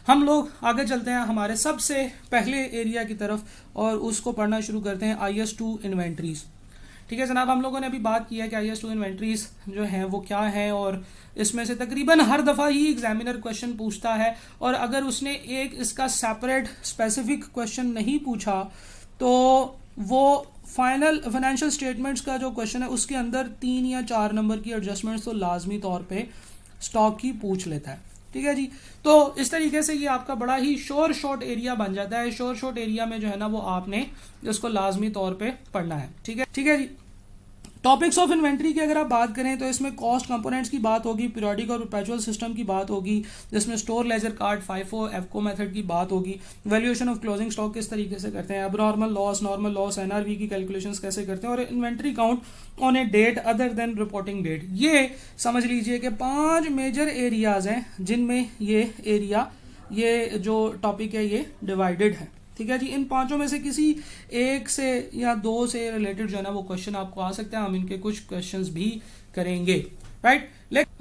हम लोग आगे चलते हैं हमारे सबसे पहले एरिया की तरफ और उसको पढ़ना शुरू करते हैं IS2 इन्वेंट्रीज। ठीक है जनाब, हम लोगों ने अभी बात की है कि IS2 इन्वेंट्रीज जो हैं वो क्या हैं, और इसमें से तकरीबन हर दफ़ा ही एग्जामिनर क्वेश्चन पूछता है, और अगर उसने एक इसका सेपरेट स्पेसिफिक क्वेश्चन नहीं पूछा तो वो फाइनेंशियल स्टेटमेंट्स का जो क्वेश्चन है उसके अंदर 3 या 4 नंबर की एडजस्टमेंट्स तो लाजमी तौर पे स्टॉक की पूछ लेता है। ठीक है जी, तो इस तरीके से ये आपका बड़ा ही शॉर्ट एरिया बन जाता है। शॉर्ट एरिया में जो है ना वो आपने इसको लाजमी तौर पे पढ़ना है। ठीक है जी। टॉपिक्स ऑफ इन्वेंट्री की अगर आप बात करें तो इसमें कॉस्ट कंपोनेंट्स की बात होगी, पीरियोडिक और परपेचुअल सिस्टम की बात होगी, जिसमें स्टोर लेजर कार्ड, फाइफो, एफको मेथड की बात होगी, वैल्यूएशन ऑफ क्लोजिंग स्टॉक किस तरीके से करते हैं, अब नॉर्मल लॉस, एनआरवी की कैलकुलेशंस कैसे करते हैं, और inventory count on a date other than reporting date. ये समझ लीजिए कि 5 मेजर एरियाज हैं जिनमें ये जो टॉपिक है ये डिवाइडेड है। ठीक है जी, इन 5 में से किसी एक से या 2 से रिलेटेड जो है ना वो क्वेश्चन आपको आ सकता है। हम इनके कुछ क्वेश्चंस भी करेंगे, राइट।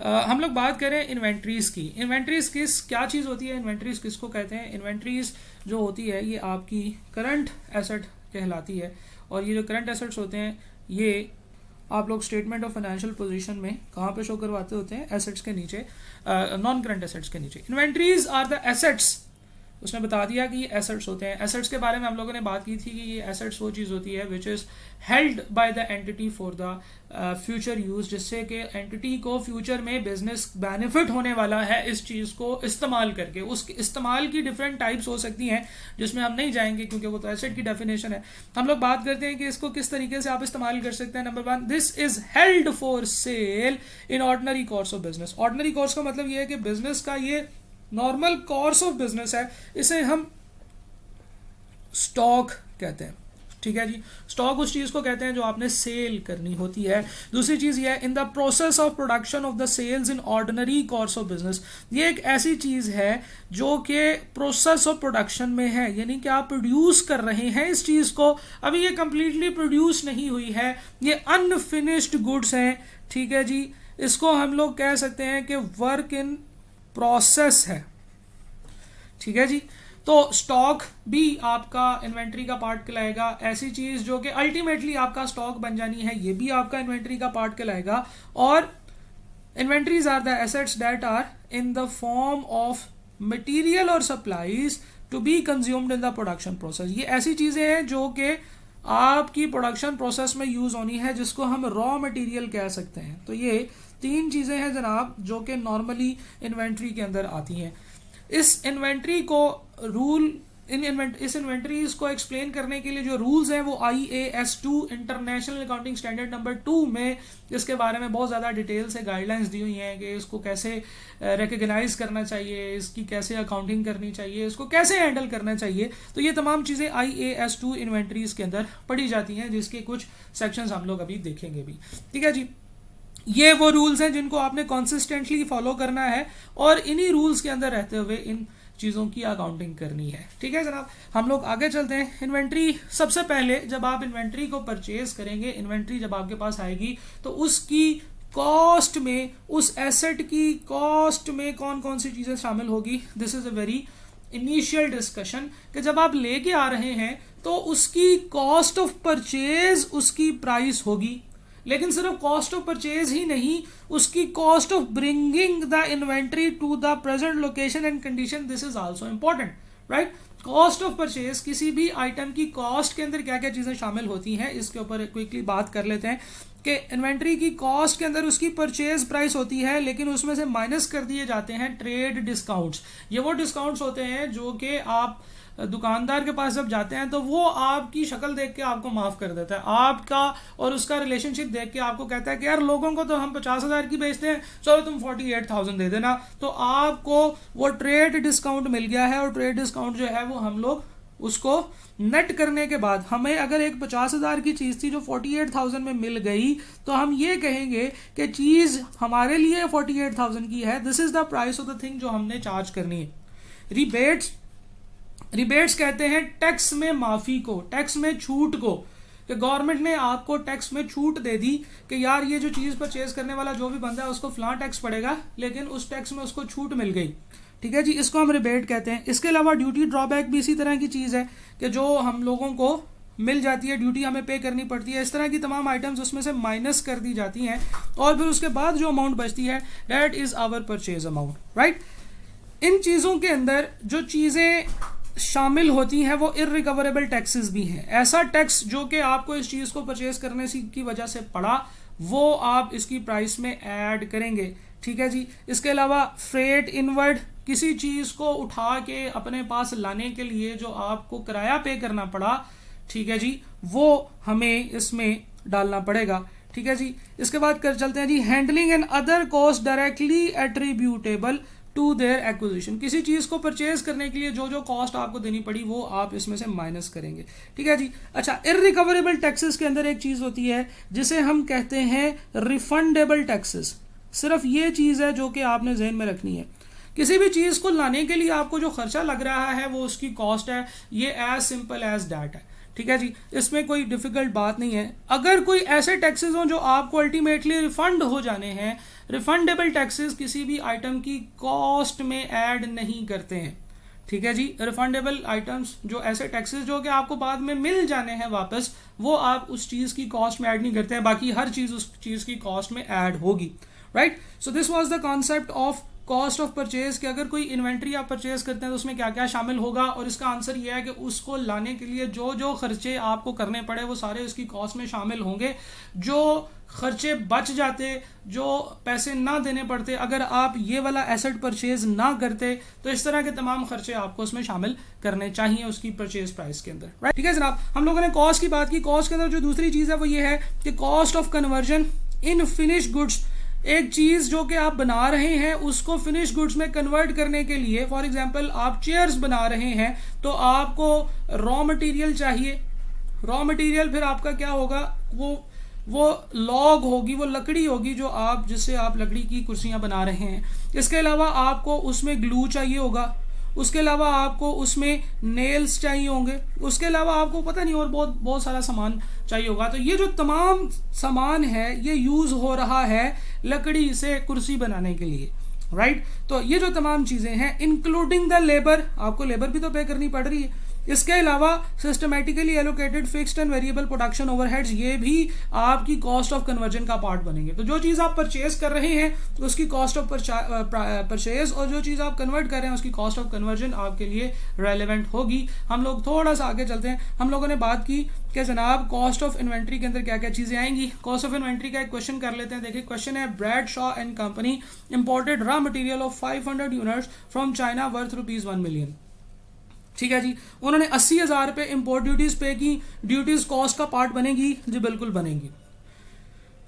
हम लोग बात करें इन्वेंट्रीज की। इन्वेंट्रीज क्या चीज़ होती है, इन्वेंट्रीज किसको कहते हैं? इन्वेंट्रीज जो होती है ये आपकी करंट एसेट कहलाती है, और ये जो करंट एसेट्स होते हैं ये आप लोग स्टेटमेंट ऑफ फाइनेंशियल पोजीशन में कहाँ पे शो करवाते होते हैं? एसेट्स के नीचे, नॉन करंट एसेट्स के नीचे। इन्वेंट्रीज आर द एसेट्स, उसने बता दिया कि ये एसेट्स होते हैं। एसेट्स के बारे में हम लोगों ने बात की थी कि ये एसेट्स वो चीज़ होती है which is held by the entity for the future use, जिससे कि एंटिटी को फ्यूचर में बिजनेस बेनिफिट होने वाला है इस चीज़ को इस्तेमाल करके। उस इस्तेमाल की डिफरेंट टाइप्स हो सकती हैं जिसमें हम नहीं जाएंगे क्योंकि वो तो एसेट की डेफिनेशन है। हम लोग बात करते हैं कि इसको किस तरीके से आप इस्तेमाल कर सकते हैं। Number 1, this is held for sale in ordinary course of business. Ordinary course का मतलब ये है कि बिजनेस का ये नॉर्मल कोर्स ऑफ बिजनेस है, इसे हम स्टॉक कहते हैं। ठीक है जी, स्टॉक उस चीज को कहते हैं जो आपने सेल करनी होती है। दूसरी चीज ये है in the process of production of the sales in ordinary course of business. ये एक ऐसी चीज है जो कि प्रोसेस ऑफ प्रोडक्शन में है, यानी कि आप प्रोड्यूस कर रहे हैं इस चीज को, अभी ये कंप्लीटली प्रोड्यूस नहीं हुई है, ये अनफिनिश्ड गुड्स हैं। ठीक है जी, इसको हम लोग कह सकते हैं कि वर्क इन प्रोसेस है। ठीक है जी, तो स्टॉक भी आपका इन्वेंट्री का पार्ट कहलाएगा। ऐसी चीज जो कि अल्टीमेटली आपका स्टॉक बन जानी है ये भी आपका इन्वेंट्री का पार्ट कहलाएगा। और inventories are the assets that are in the form of material और supplies to be consumed in the production process. ये ऐसी चीजें हैं जो कि आपकी प्रोडक्शन प्रोसेस में यूज होनी है, जिसको हम रॉ मटेरियल कह सकते हैं। तो ये 3 चीजें हैं जनाब जो कि नॉर्मली इन्वेंट्री के अंदर आती हैं। इस इन्वेंट्री को इस इन्वेंट्रीज को एक्सप्लेन करने के लिए जो रूल्स हैं वो IAS2 international accounting standard number 2 में इसके बारे में बहुत ज़्यादा डिटेल से गाइडलाइंस दी हुई हैं कि इसको कैसे रिकग्नाइज करना चाहिए, इसकी कैसे अकाउंटिंग करनी चाहिए, इसको कैसे हैंडल करना चाहिए। तो ये तमाम चीज़ें IAS2 इन्वेंट्रीज के अंदर पढ़ी जाती हैं, जिसके कुछ सेक्शंस हम लोग अभी देखेंगे भी। ठीक है जी, ये वो रूल्स हैं जिनको आपने कंसिस्टेंटली फॉलो करना है और इन्हीं रूल्स के अंदर रहते हुए इन चीज़ों की अकाउंटिंग करनी है। ठीक है जनाब, हम लोग आगे चलते हैं। इन्वेंट्री, सबसे पहले जब आप इन्वेंट्री को परचेज करेंगे, इन्वेंट्री जब आपके पास आएगी तो उसकी कॉस्ट में, उस एसेट की कॉस्ट में कौन कौन सी चीज़ें शामिल होगी। This is a very initial discussion कि जब आप लेके आ रहे हैं तो उसकी कॉस्ट ऑफ परचेज उसकी प्राइस होगी, लेकिन सिर्फ कॉस्ट ऑफ परचेज ही नहीं, उसकी cost of bringing the inventory to the present location and condition, this is also important, right. Cost of purchase, किसी भी आइटम की कॉस्ट के अंदर क्या क्या चीजें शामिल होती हैं इसके ऊपर क्विकली बात कर लेते हैं कि इन्वेंट्री की कॉस्ट के अंदर उसकी परचेज प्राइस होती है, लेकिन उसमें से माइनस कर दिए जाते हैं ट्रेड डिस्काउंट्स। ये वो डिस्काउंट्स होते हैं जो कि आप दुकानदार के पास जब जाते हैं तो वो आपकी शक्ल देख के आपको माफ कर देता है, आपका और उसका रिलेशनशिप देख के आपको कहता है कि यार लोगों को तो हम 50,000 की बेचते हैं, चलो तुम 48,000 दे देना। तो आपको वो ट्रेड डिस्काउंट मिल गया है, और ट्रेड डिस्काउंट जो है वो हम लोग उसको नेट करने के बाद हमें अगर एक 50,000 की चीज थी जो 48,000 में मिल गई तो हम ये कहेंगे कि चीज हमारे लिए 48,000 की है, this is the price of the thing जो हमने चार्ज करनी है। रिबेट्स कहते हैं टैक्स में माफी को, टैक्स में छूट को, कि गवर्नमेंट ने आपको टैक्स में छूट दे दी कि यार ये जो चीज परचेज करने वाला जो भी बंदा है उसको फलां टैक्स पड़ेगा, लेकिन उस टैक्स में उसको छूट मिल गई। ठीक है जी, इसको हम रिबेट कहते हैं। इसके अलावा ड्यूटी ड्रॉबैक भी इसी तरह की चीज़ है कि जो हम लोगों को मिल जाती है, ड्यूटी हमें पे करनी पड़ती है, इस तरह की तमाम आइटम्स उसमें से माइनस कर दी जाती हैं और फिर उसके बाद जो अमाउंट बचती है that is our purchase amount, right. इन चीज़ों के अंदर जो चीज़ें शामिल होती हैं वो इररिकवरेबल टैक्सेस भी हैं। ऐसा टैक्स जो कि आपको इस चीज़ को परचेज करने की वजह से पड़ा वो आप इसकी प्राइस में ऐड करेंगे, ठीक है जी। इसके अलावा फ्रेट इनवर्ड, किसी चीज़ को उठा के अपने पास लाने के लिए जो आपको किराया पे करना पड़ा, ठीक है जी, वो हमें इसमें डालना पड़ेगा, ठीक है जी। इसके बाद कर चलते हैं जी handling and other cost directly attributable to their acquisition. किसी चीज़ को परचेज करने के लिए जो जो कॉस्ट आपको देनी पड़ी वो आप इसमें से माइनस करेंगे, ठीक है जी। अच्छा, इररिकवरेबल टैक्सेस के अंदर एक चीज़ होती है जिसे हम कहते हैं रिफंडेबल टैक्सेस। सिर्फ ये चीज़ है जो कि आपने जहन में रखनी है। किसी भी चीज़ को लाने के लिए आपको जो खर्चा लग रहा है वो उसकी कॉस्ट है, ये एज सिंपल एज दैट है, ठीक है जी। इसमें कोई डिफिकल्ट बात नहीं है। अगर कोई ऐसे टैक्सेस हों जो आपको अल्टीमेटली रिफंड हो जाने हैं, रिफंडेबल टैक्सेस किसी भी आइटम की कॉस्ट में ऐड नहीं करते हैं, ठीक है जी। रिफंडेबल आइटम्स जो ऐसे टैक्सेस जो कि आपको बाद में मिल जाने हैं वापस, वो आप उस चीज़ की कॉस्ट में ऐड नहीं करते हैं, बाकी हर चीज़ उस चीज़ की कॉस्ट में ऐड होगी, right. So this was the concept of cost of purchase कि अगर कोई इन्वेंट्री आप परचेज करते हैं तो उसमें क्या क्या शामिल होगा, और इसका आंसर यह है कि उसको लाने के लिए जो जो खर्चे आपको करने पड़े वो सारे उसकी कॉस्ट में शामिल होंगे। जो खर्चे बच जाते, जो पैसे ना देने पड़ते अगर आप ये वाला एसेट परचेज ना करते, तो इस तरह के तमाम खर्चे आपको उसमें शामिल करने चाहिए उसकी परचेज प्राइस के अंदर, राइट। ठीक है जनाब, हम लोगों ने कॉस्ट की बात की। कॉस्ट के अंदर जो दूसरी चीज़ है वो ये है कि cost of conversion in finish goods. एक चीज़ जो कि आप बना रहे हैं उसको फिनिश गुड्स में कन्वर्ट करने के लिए, फॉर एग्जांपल आप चेयर्स बना रहे हैं तो आपको रॉ मटेरियल चाहिए। रॉ मटेरियल फिर आपका क्या होगा, वो लॉग होगी, वो लकड़ी होगी जो आप जिससे आप लकड़ी की कुर्सियां बना रहे हैं। इसके अलावा आपको उसमें ग्लू चाहिए होगा, उसके अलावा आपको उसमें नेल्स चाहिए होंगे, उसके अलावा आपको पता नहीं और बहुत सारा सामान चाहिए होगा। तो ये जो तमाम सामान है ये यूज हो रहा है लकड़ी से कुर्सी बनाने के लिए, राइट। तो ये जो तमाम चीजें हैं इंक्लूडिंग द लेबर, आपको लेबर भी तो पे करनी पड़ रही है। इसके अलावा systematically allocated fixed and variable production overheads, ये भी आपकी कॉस्ट ऑफ कन्वर्जन का पार्ट बनेंगे। तो जो चीज़ आप परचेज कर रहे हैं उसकी कॉस्ट ऑफ परचेज, और जो चीज़ आप कन्वर्ट कर रहे हैं उसकी कॉस्ट ऑफ कन्वर्जन आपके लिए रेलेवेंट होगी। हम लोग थोड़ा सा आगे चलते हैं। हम लोगों ने बात की कि जनाब कॉस्ट ऑफ इन्वेंट्री के अंदर क्या क्या चीज़ें आएंगी। कॉस्ट ऑफ इन्वेंट्री का एक क्वेश्चन कर लेते हैं। देखिए क्वेश्चन है, Bradshaw and company imported raw material of 500 units from China worth ₹1 million. ठीक है जी, उन्होंने 80,000 रुपये इम्पोर्ट ड्यूटीज पे की। ड्यूटीज कॉस्ट का पार्ट बनेगी जी, बिल्कुल बनेगी।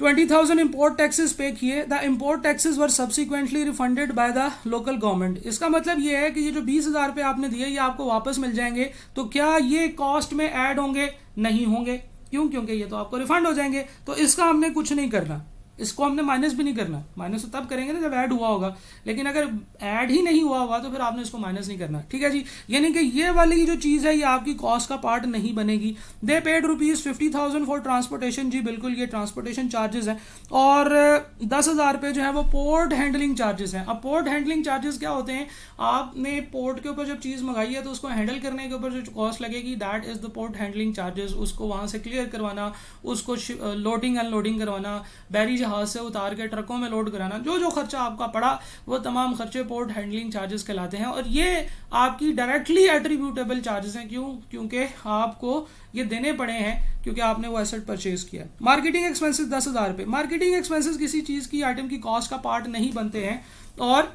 20,000 इम्पोर्ट टैक्सेस पे किए। The import taxes were subsequently refunded by the local government. इसका मतलब ये है कि ये जो 20,000 रुपये आपने दिए ये आपको वापस मिल जाएंगे। तो क्या ये कॉस्ट में ऐड होंगे? नहीं होंगे। क्यों? क्योंकि ये तो आपको रिफंड हो जाएंगे। तो इसका हमने कुछ नहीं करना, इसको हमने माइनस भी नहीं करना। माइनस तो तब करेंगे ना जब ऐड हुआ होगा, लेकिन अगर ऐड ही नहीं हुआ होगा तो फिर आपने इसको माइनस नहीं करना। ठीक है जी, यानी कि ये वाली जो चीज़ है ये आपकी कॉस्ट का पार्ट नहीं बनेगी। They paid ₹50,000 for transportation. जी बिल्कुल, ये ट्रांसपोर्टेशन चार्जेस हैं। और 10,000 रुपये जो है वो पोर्ट हैंडलिंग चार्जेस हैं। अब पोर्ट हैंडलिंग चार्जेस क्या होते हैं? आपने पोर्ट के ऊपर जब चीज़ मंगाई है तो उसको हैंडल करने के ऊपर जो कॉस्ट लगेगी that is the port handling charges. उसको वहाँ से क्लियर करवाना, उसको लोडिंग अनलोडिंग करवाना, बैरी जहाज से उतार के ट्रकों में लोड कराना, जो जो खर्चा आपका पड़ा वो तमाम खर्चे पोर्ट हैंडलिंग चार्जेस कहलाते हैं। और ये आपकी डायरेक्टली एट्रीब्यूटेबल चार्जेस हैं। क्यों? क्योंकि आपको ये देने पड़े हैं क्योंकि आपने वो एसेट परचेज किया। मार्केटिंग एक्सपेंसेस 10,000 रुपये। मार्केटिंग एक्सपेंसेस किसी चीज़ की आइटम की कॉस्ट का पार्ट नहीं बनते हैं और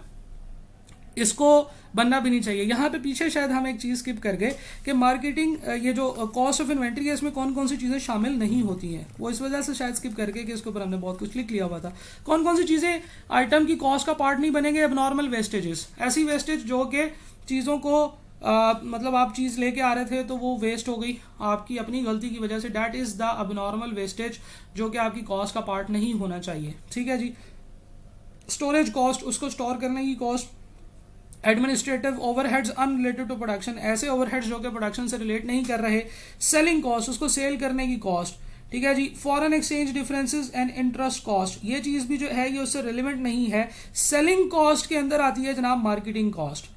इसको बनना भी नहीं चाहिए। यहाँ पे पीछे शायद हम एक चीज़ स्किप कर गए कि मार्केटिंग, ये जो कॉस्ट ऑफ इन्वेंट्री है इसमें कौन कौन सी चीज़ें शामिल नहीं होती हैं, वो इस वजह से शायद स्किप करके कि इसके ऊपर हमने बहुत कुछ लिख लिया हुआ था। कौन कौन सी चीज़ें आइटम की कॉस्ट का पार्ट नहीं बनेंगे? एबनॉर्मल वेस्टेजेस, ऐसी वेस्टेज जो कि चीज़ों को मतलब आप चीज़ लेके आ रहे थे तो वो वेस्ट हो गई आपकी अपनी गलती की वजह से, that is the abnormal wastage जो कि आपकी कॉस्ट का पार्ट नहीं होना चाहिए। ठीक है जी। स्टोरेज कॉस्ट, उसको स्टोर करने की cost. Administrative overheads unrelated to production, ऐसे ओवरहेड्स जो कि प्रोडक्शन से रिलेट नहीं कर रहे। सेलिंग कॉस्ट, उसको सेल करने की कॉस्ट। ठीक है जी। Foreign exchange differences and interest cost, ये चीज़ भी जो है ये उससे रिलेवेंट नहीं है। सेलिंग कॉस्ट के अंदर आती है जनाब मार्केटिंग कॉस्ट।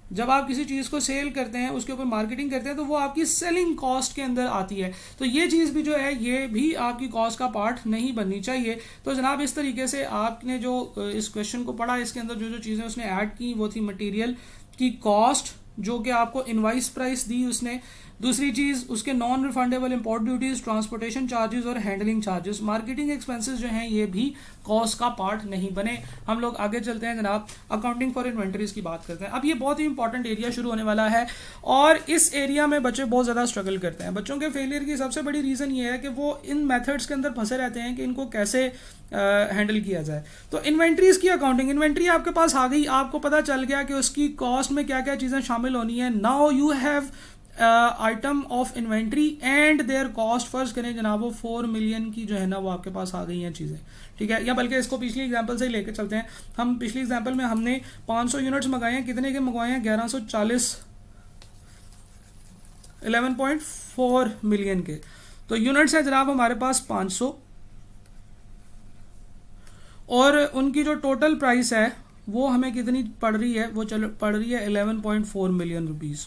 जब आप किसी चीज़ को सेल करते हैं, उसके ऊपर मार्केटिंग करते हैं, तो वो आपकी सेलिंग कॉस्ट के अंदर आती है। तो ये चीज़ भी जो है ये भी आपकी कॉस्ट का पार्ट नहीं बननी चाहिए। तो जनाब इस तरीके से आपने जो इस क्वेश्चन को पढ़ा, इसके अंदर जो जो चीज़ें उसने ऐड की वो थी मटेरियल की कॉस्ट, जो कि आपको इनवाइस प्राइस दी उसने। दूसरी चीज़ उसके non refundable import duties, transportation charges और हैंडलिंग चार्जेस। मार्केटिंग एक्सपेंसेस जो हैं ये भी कॉस्ट का पार्ट नहीं बने। हम लोग आगे चलते हैं जनाब, अकाउंटिंग फॉर इन्वेंटरीज की बात करते हैं। अब ये बहुत ही इंपॉर्टेंट एरिया शुरू होने वाला है और इस एरिया में बच्चे बहुत ज़्यादा स्ट्रगल करते हैं। बच्चों के फेलियर की सबसे बड़ी रीज़न ये है कि वो इन मेथड्स के अंदर फंसे रहते हैं कि इनको कैसे हैंडल किया जाए। तो इन्वेंट्रीज की अकाउंटिंग, इन्वेंट्री आपके पास आ गई, आपको पता चल गया कि उसकी कॉस्ट में क्या क्या चीज़ें शामिल होनी है। Now you have item of inventory and there cost. फर्ज करें जनाब वो 4 मिलियन की जो है ना वो आपके पास आ गई हैं चीज़ें, ठीक है। या बल्कि इसको पिछली एग्जांपल से ही लेकर चलते हैं। हम पिछली एग्जांपल में हमने 500 यूनिट्स मंगाए हैं, कितने के मंगवाए हैं? 1140, 11.4 मिलियन के। तो यूनिट्स है जनाब हमारे पास 500 और उनकी जो टोटल प्राइस है वो हमें कितनी पड़ रही है? वो चलो पड़ रही है 11.4 मिलियन रुपीज़।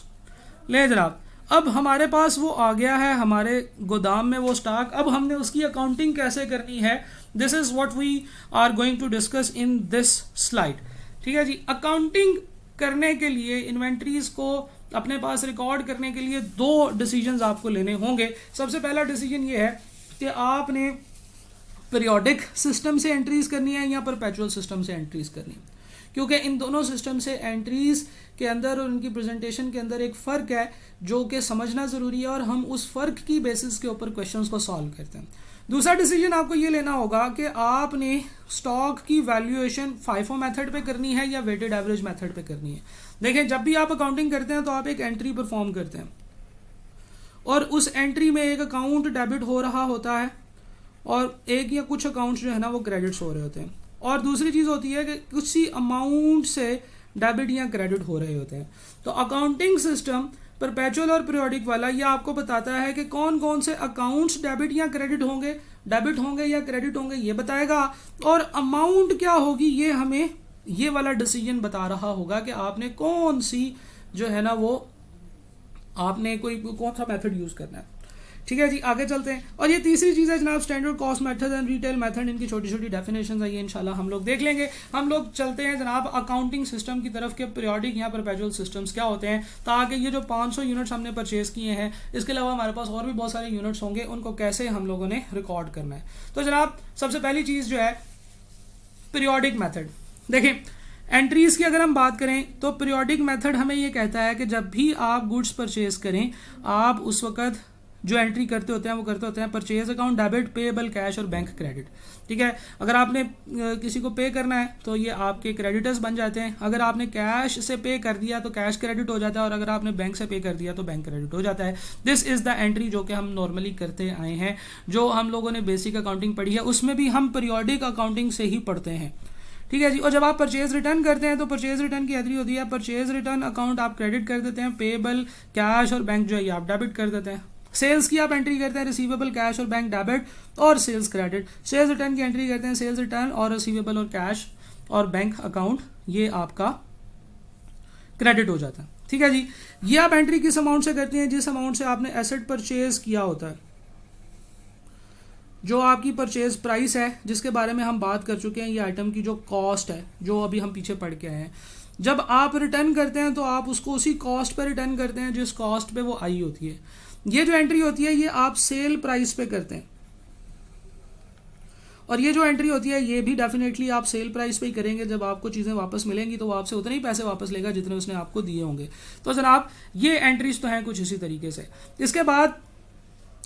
ले जनाब, अब हमारे पास वो आ गया है हमारे गोदाम में वो स्टॉक। अब हमने उसकी अकाउंटिंग कैसे करनी है, this is what we are going to discuss in this slide, ठीक है जी। अकाउंटिंग करने के लिए, इन्वेंट्रीज को अपने पास रिकॉर्ड करने के लिए 2 डिसीजंस आपको लेने होंगे। सबसे पहला डिसीजन ये है कि आपने पीरियोडिक सिस्टम से एंट्रीज करनी है या परपेचुअल सिस्टम से एंट्रीज करनी है, क्योंकि इन दोनों सिस्टम से एंट्रीज के अंदर और उनकी प्रेजेंटेशन के अंदर एक फ़र्क है जो कि समझना ज़रूरी है और हम उस फ़र्क की बेसिस के ऊपर क्वेश्चंस को सॉल्व करते हैं। दूसरा डिसीजन आपको ये लेना होगा कि आपने स्टॉक की वैल्यूएशन फाइफो मेथड पे करनी है या वेटेड एवरेज मेथड पे करनी है। देखें, जब भी आप अकाउंटिंग करते हैं तो आप एक एंट्री परफॉर्म करते हैं और उस एंट्री में एक अकाउंट डेबिट हो रहा होता है और एक या कुछ अकाउंट्स जो है ना वो क्रेडिट्स हो रहे होते हैं, और दूसरी चीज़ होती है कि किसी अमाउंट से डेबिट या क्रेडिट हो रहे होते हैं। तो अकाउंटिंग सिस्टम परपेचुअल और पीरियोडिक वाला ये आपको बताता है कि कौन कौन से अकाउंट्स डेबिट या क्रेडिट होंगे, डेबिट होंगे या क्रेडिट होंगे ये बताएगा, और अमाउंट क्या होगी ये हमें ये वाला डिसीजन बता रहा होगा कि आपने कौन सी जो है ना वो आपने कोई कौन सा मेथड यूज़ करना है, ठीक है जी। आगे चलते हैं। और ये तीसरी चीज़ है जनाब standard cost method and retail method. इनकी छोटी छोटी डेफिनेशन है, ये इंशाल्लाह हम लोग देख लेंगे। हम लोग चलते हैं जनाब अकाउंटिंग सिस्टम की तरफ के पीरियोडिक या परपेचुअल सिस्टम्स क्या होते हैं, ताकि ये जो 500 यूनिट्स हमने परचेज किए हैं इसके अलावा हमारे पास और भी बहुत सारे यूनिट्स होंगे, उनको कैसे हम लोगों ने रिकॉर्ड करना है। तो जनाब सबसे पहली चीज़ जो है पीरियोडिक मेथड। देखें, एंट्रीज की अगर हम बात करें तो पीरियोडिक मेथड हमें ये कहता है कि जब भी आप गुड्स परचेज करें, आप उस वक्त जो एंट्री करते होते हैं वो करते होते हैं purchase account debit, payable cash और बैंक क्रेडिट, ठीक है। अगर आपने किसी को पे करना है तो ये आपके क्रेडिटर्स बन जाते हैं। अगर आपने कैश से पे कर दिया तो कैश क्रेडिट हो जाता है, और अगर आपने बैंक से पे कर दिया तो बैंक क्रेडिट हो जाता है। दिस इज़ द एंट्री जो कि हम नॉर्मली करते आए हैं, जो हम लोगों ने बेसिक अकाउंटिंग पढ़ी है उसमें भी हम पीरियोडिक अकाउंटिंग से ही पढ़ते हैं, ठीक है जी। और जब आप परचेज रिटर्न करते हैं तो परचेज रिटर्न की एंट्री होती है, परचेज रिटर्न अकाउंट आप क्रेडिट कर देते हैं, पेएबल कैश और बैंक जो है आप डेबिट कर देते हैं। सेल्स की आप एंट्री करते हैं रिसीवेबल कैश और बैंक डेबिट और सेल्स क्रेडिट। सेल्स रिटर्न की एंट्री करते हैं सेल्स रिटर्न और रिसीवेबल और कैश और बैंक अकाउंट, ये आपका क्रेडिट हो जाता है, ठीक है जी। ये आप एंट्री किस अमाउंट से करते हैं? जिस अमाउंट से आपने एसेट परचेज किया होता है, जो आपकी परचेज प्राइस है जिसके बारे में हम बात कर चुके हैं, ये आइटम की जो कॉस्ट है जो अभी हम पीछे पढ़ के आए हैं। जब आप रिटर्न करते हैं तो आप उसको उसी कॉस्ट पे रिटर्न करते हैं जिस कॉस्ट पे वो आई होती है। ये जो एंट्री होती है ये आप सेल प्राइस पे करते हैं, और ये जो एंट्री होती है ये भी डेफिनेटली आप सेल प्राइस पे ही करेंगे। जब आपको चीज़ें वापस मिलेंगी तो वो आपसे उतने ही पैसे वापस लेगा जितने उसने आपको दिए होंगे। तो जनाब ये एंट्रीज तो हैं कुछ इसी तरीके से। इसके बाद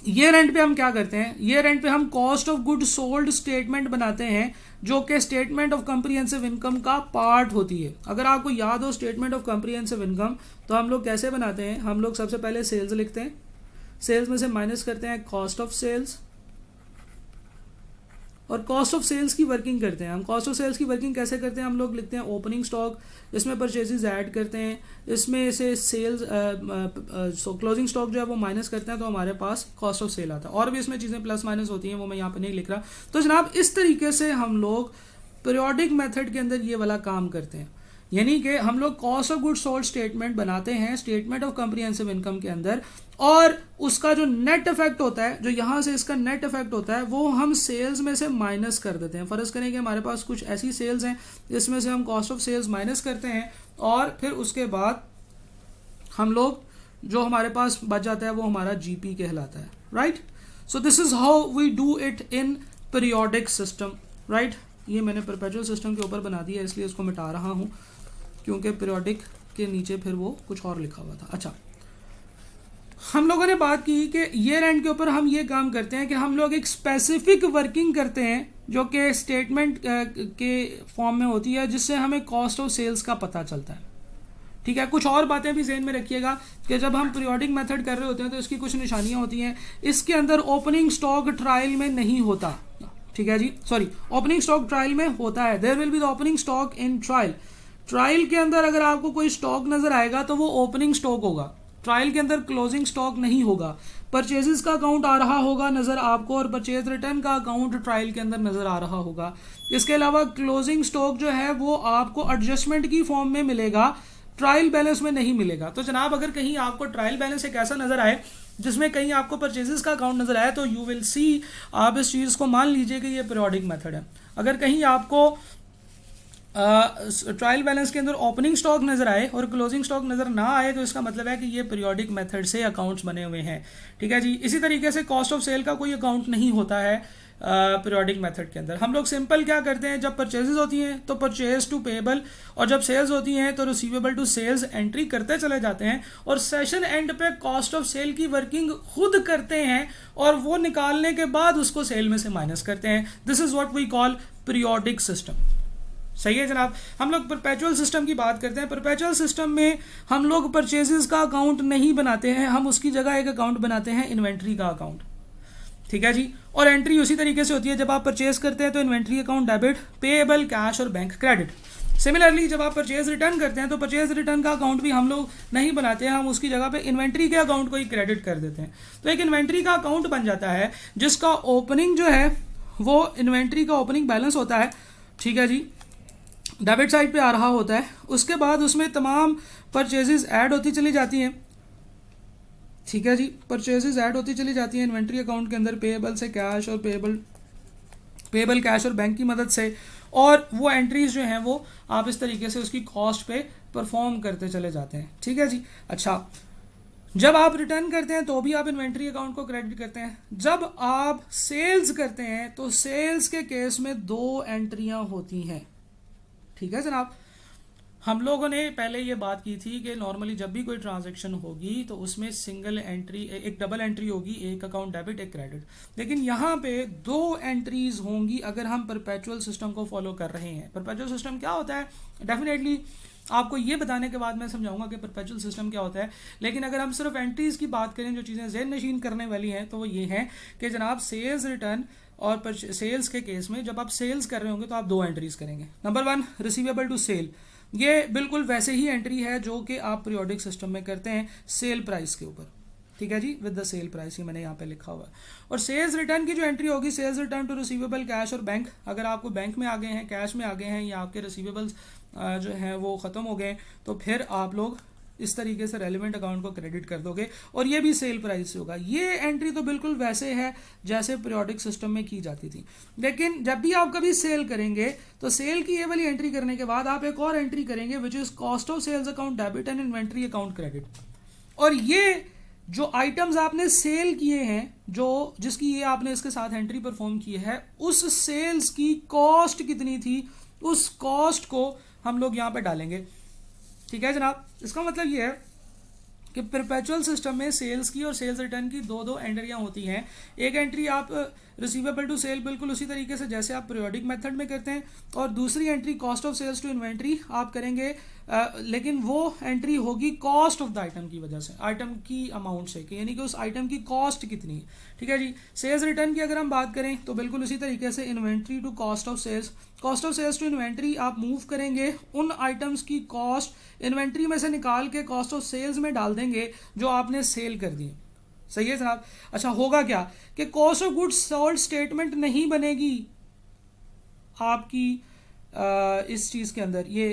ईयर एंड पे हम क्या करते हैं? ईयर एंड पे हम cost of good sold statement बनाते हैं, जो कि स्टेटमेंट ऑफ कंप्रीहेंसिव इनकम का पार्ट होती है। अगर आपको याद हो स्टेटमेंट ऑफ कंप्रीहेंसिव इनकम तो हम लोग कैसे बनाते हैं? हम लोग सबसे पहले सेल्स लिखते हैं, सेल्स में से माइनस करते हैं कॉस्ट ऑफ सेल्स, और कॉस्ट ऑफ सेल्स की वर्किंग करते हैं। हम कॉस्ट ऑफ सेल्स की वर्किंग कैसे करते हैं? हम लोग लिखते हैं ओपनिंग स्टॉक, इसमें परचेजेस ऐड करते हैं, इसमें से सेल्स क्लोजिंग स्टॉक जो है वो माइनस करते हैं, तो हमारे पास कॉस्ट ऑफ सेल आता है। और भी इसमें चीज़ें प्लस माइनस होती हैं, वो मैं यहाँ पे नहीं लिख रहा। तो जनाब इस तरीके से हम लोग पीरियोडिक मेथड के अंदर ये वाला काम करते हैं। यानी कि हम लोग cost of good sold statement बनाते हैं स्टेटमेंट ऑफ कॉम्प्रिहेंसिव इनकम के अंदर, और उसका जो नेट इफेक्ट होता है, जो यहाँ से इसका नेट इफेक्ट होता है, वो हम सेल्स में से माइनस कर देते हैं। फर्ज करें कि हमारे पास कुछ ऐसी सेल्स हैं जिसमें से हम कॉस्ट ऑफ सेल्स माइनस करते हैं, और फिर उसके बाद हम लोग जो हमारे पास बच जाता है वो हमारा जीपी कहलाता है, right. So this is how we do it in periodic system, right. ये मैंने परपेचुअल सिस्टम के ऊपर बना दिया है, इसलिए इसको मिटा रहा हूँ, क्योंकि पीरियोडिक के नीचे फिर वो कुछ और लिखा हुआ था। अच्छा, हम लोगों ने बात की कि ईयर एंड के ऊपर हम ये काम करते हैं कि हम लोग एक स्पेसिफिक वर्किंग करते हैं जो कि स्टेटमेंट के फॉर्म में होती है, जिससे हमें कॉस्ट ऑफ सेल्स का पता चलता है, ठीक है। कुछ और बातें भी ज़हन में रखिएगा कि जब हम पीरियोडिक मेथड कर रहे होते हैं तो इसकी कुछ निशानियां होती हैं। इसके अंदर ओपनिंग स्टॉक ट्रायल में नहीं होता, ठीक है जी, सॉरी, ओपनिंग स्टॉक ट्रायल में होता है। There will be the opening stock in trial. Trial के अंदर अगर आपको कोई स्टॉक नजर आएगा तो वो ओपनिंग स्टॉक होगा, ट्रायल के अंदर क्लोजिंग स्टॉक नहीं होगा। परचेजेस का अकाउंट आ रहा होगा नजर आपको, और परचेज रिटर्न का अकाउंट ट्रायल के अंदर नजर आ रहा होगा। इसके अलावा क्लोजिंग स्टॉक जो है वो आपको एडजस्टमेंट की फॉर्म में मिलेगा, ट्रायल बैलेंस में नहीं मिलेगा। तो जनाब अगर कहीं आपको ट्रायल बैलेंस एक ऐसा नजर आए जिसमें कहीं आपको परचेजेस का अकाउंट नजर आए, तो यू विल सी, आप इस चीज़ को मान लीजिए कि ये पीरियोडिक मेथड है। अगर कहीं आपको ट्रायल बैलेंस के अंदर ओपनिंग स्टॉक नजर आए और क्लोजिंग स्टॉक नजर ना आए, तो इसका मतलब है कि ये पीरियोडिक मेथड से अकाउंट्स बने हुए हैं, ठीक है जी। इसी तरीके से कॉस्ट ऑफ सेल का कोई अकाउंट नहीं होता है पीरियोडिक मेथड के अंदर। हम लोग सिंपल क्या करते हैं, जब परचेजेस होती हैं तो परचेज टू पेबल, और जब सेल्स होती हैं तो रिसीवेबल टू सेल्स एंट्री करते चले जाते हैं, और सेशन एंड पे कॉस्ट ऑफ सेल की वर्किंग खुद करते हैं, और वो निकालने के बाद उसको सेल में से माइनस करते हैं। This is what we call periodic system. सही है जनाब। हम लोग परपेचुअल सिस्टम की बात करते हैं। परपेचुअल सिस्टम में हम लोग परचेजेस का अकाउंट नहीं बनाते हैं, हम उसकी जगह एक अकाउंट बनाते हैं इन्वेंट्री का अकाउंट, ठीक है जी। और एंट्री उसी तरीके से होती है, जब आप परचेज करते हैं तो inventory account debit, payable cash और बैंक क्रेडिट। सिमिलरली जब आप परचेज रिटर्न करते हैं तो परचेज रिटर्न का अकाउंट भी हम लोग नहीं बनाते हैं, हम उसकी जगह पे इन्वेंट्री के अकाउंट को ही क्रेडिट कर देते हैं। तो एक इन्वेंट्री का अकाउंट बन जाता है जिसका ओपनिंग जो है वो इन्वेंट्री का ओपनिंग बैलेंस होता है, ठीक है जी, डेबिट साइड पे आ रहा होता है। उसके बाद उसमें तमाम परचेजेस ऐड होती चली जाती हैं, ठीक है जी, परचेजेस ऐड होती चली जाती हैं इन्वेंट्री अकाउंट के अंदर, पेएबल से कैश और पेएबल कैश और बैंक की मदद से, और वो एंट्रीज जो हैं वो आप इस तरीके से उसकी कॉस्ट पे परफॉर्म करते चले जाते हैं, ठीक है जी। अच्छा, जब आप रिटर्न करते हैं तो भी आप इन्वेंट्री अकाउंट को क्रेडिट करते हैं। जब आप सेल्स करते हैं तो सेल्स के केस में 2 एंट्रियां होती हैं, ठीक है जनाब। हम लोगों ने पहले ये बात की थी कि नॉर्मली जब भी कोई ट्रांजैक्शन होगी तो उसमें सिंगल एंट्री, एक डबल एंट्री होगी, एक अकाउंट डेबिट एक क्रेडिट। लेकिन यहाँ पे 2 एंट्रीज होंगी अगर हम परपेचुअल सिस्टम को फॉलो कर रहे हैं। परपेचुअल सिस्टम क्या होता है, डेफिनेटली आपको ये बताने के बाद मैं समझाऊंगा कि परपेचुअल सिस्टम क्या होता है। लेकिन अगर हम सिर्फ एंट्रीज की बात करें, जो चीज़ें ज़हन नशीन करने वाली हैं, तो वो ये हैं कि जनाब सेल्स रिटर्न और सेल्स के केस में जब आप सेल्स कर रहे होंगे तो आप 2 एंट्रीज करेंगे। नंबर 1 रिसीवेबल टू सेल, ये बिल्कुल वैसे ही एंट्री है जो कि आप पीरियोडिक सिस्टम में करते हैं सेल प्राइस के ऊपर, ठीक है जी, विद द सेल प्राइस, ये मैंने यहाँ पे लिखा हुआ है। और सेल्स रिटर्न की जो एंट्री होगी, sales return to receivable cash और बैंक, अगर आपको बैंक में आ गए हैं, कैश में आ गए हैं, या आपके रिसीवेबल्स जो हैं वो ख़त्म हो गए, तो फिर आप लोग इस तरीके से रेलिवेंट अकाउंट को क्रेडिट कर दोगे, और ये भी सेल प्राइस से होगा। ये एंट्री तो बिल्कुल वैसे है जैसे पीरियोडिक सिस्टम में की जाती थी। लेकिन जब भी आप कभी सेल करेंगे तो सेल की ये वाली एंट्री करने के बाद आप एक और एंट्री करेंगे which is cost of sales account debit and inventory account credit. और ये जो आइटम्स आपने सेल किए हैं, जो जिसकी ये आपने इसके साथ एंट्री परफॉर्म की है, उस सेल्स की कॉस्ट कितनी थी, उस कॉस्ट को हम लोग यहाँ पे डालेंगे, ठीक है जनाब। इसका मतलब ये है कि परपेचुअल सिस्टम में सेल्स की और सेल्स रिटर्न की 2 एंट्रियां होती हैं। एक एंट्री आप रिसीवेबल टू सेल बिल्कुल उसी तरीके से जैसे आप पीरियोडिक मेथड में करते हैं, और दूसरी entry cost of sales to inventory आप करेंगे, लेकिन वो एंट्री होगी कॉस्ट ऑफ द आइटम की वजह से, आइटम की अमाउंट से, कि यानी कि उस आइटम की कॉस्ट कितनी है, ठीक है जी। सेल्स रिटर्न की अगर हम बात करें तो बिल्कुल उसी तरीके से inventory to cost of sales, cost of sales to inventory आप मूव करेंगे, उन आइटम्स की कॉस्ट इन्वेंट्री में से निकाल के कॉस्ट ऑफ सेल्स में डाल देंगे जो आपने सेल कर दी। सही है जनाब। अच्छा, होगा क्या कि cost of goods sold statement नहीं बनेगी आपकी इस चीज़ के अंदर ये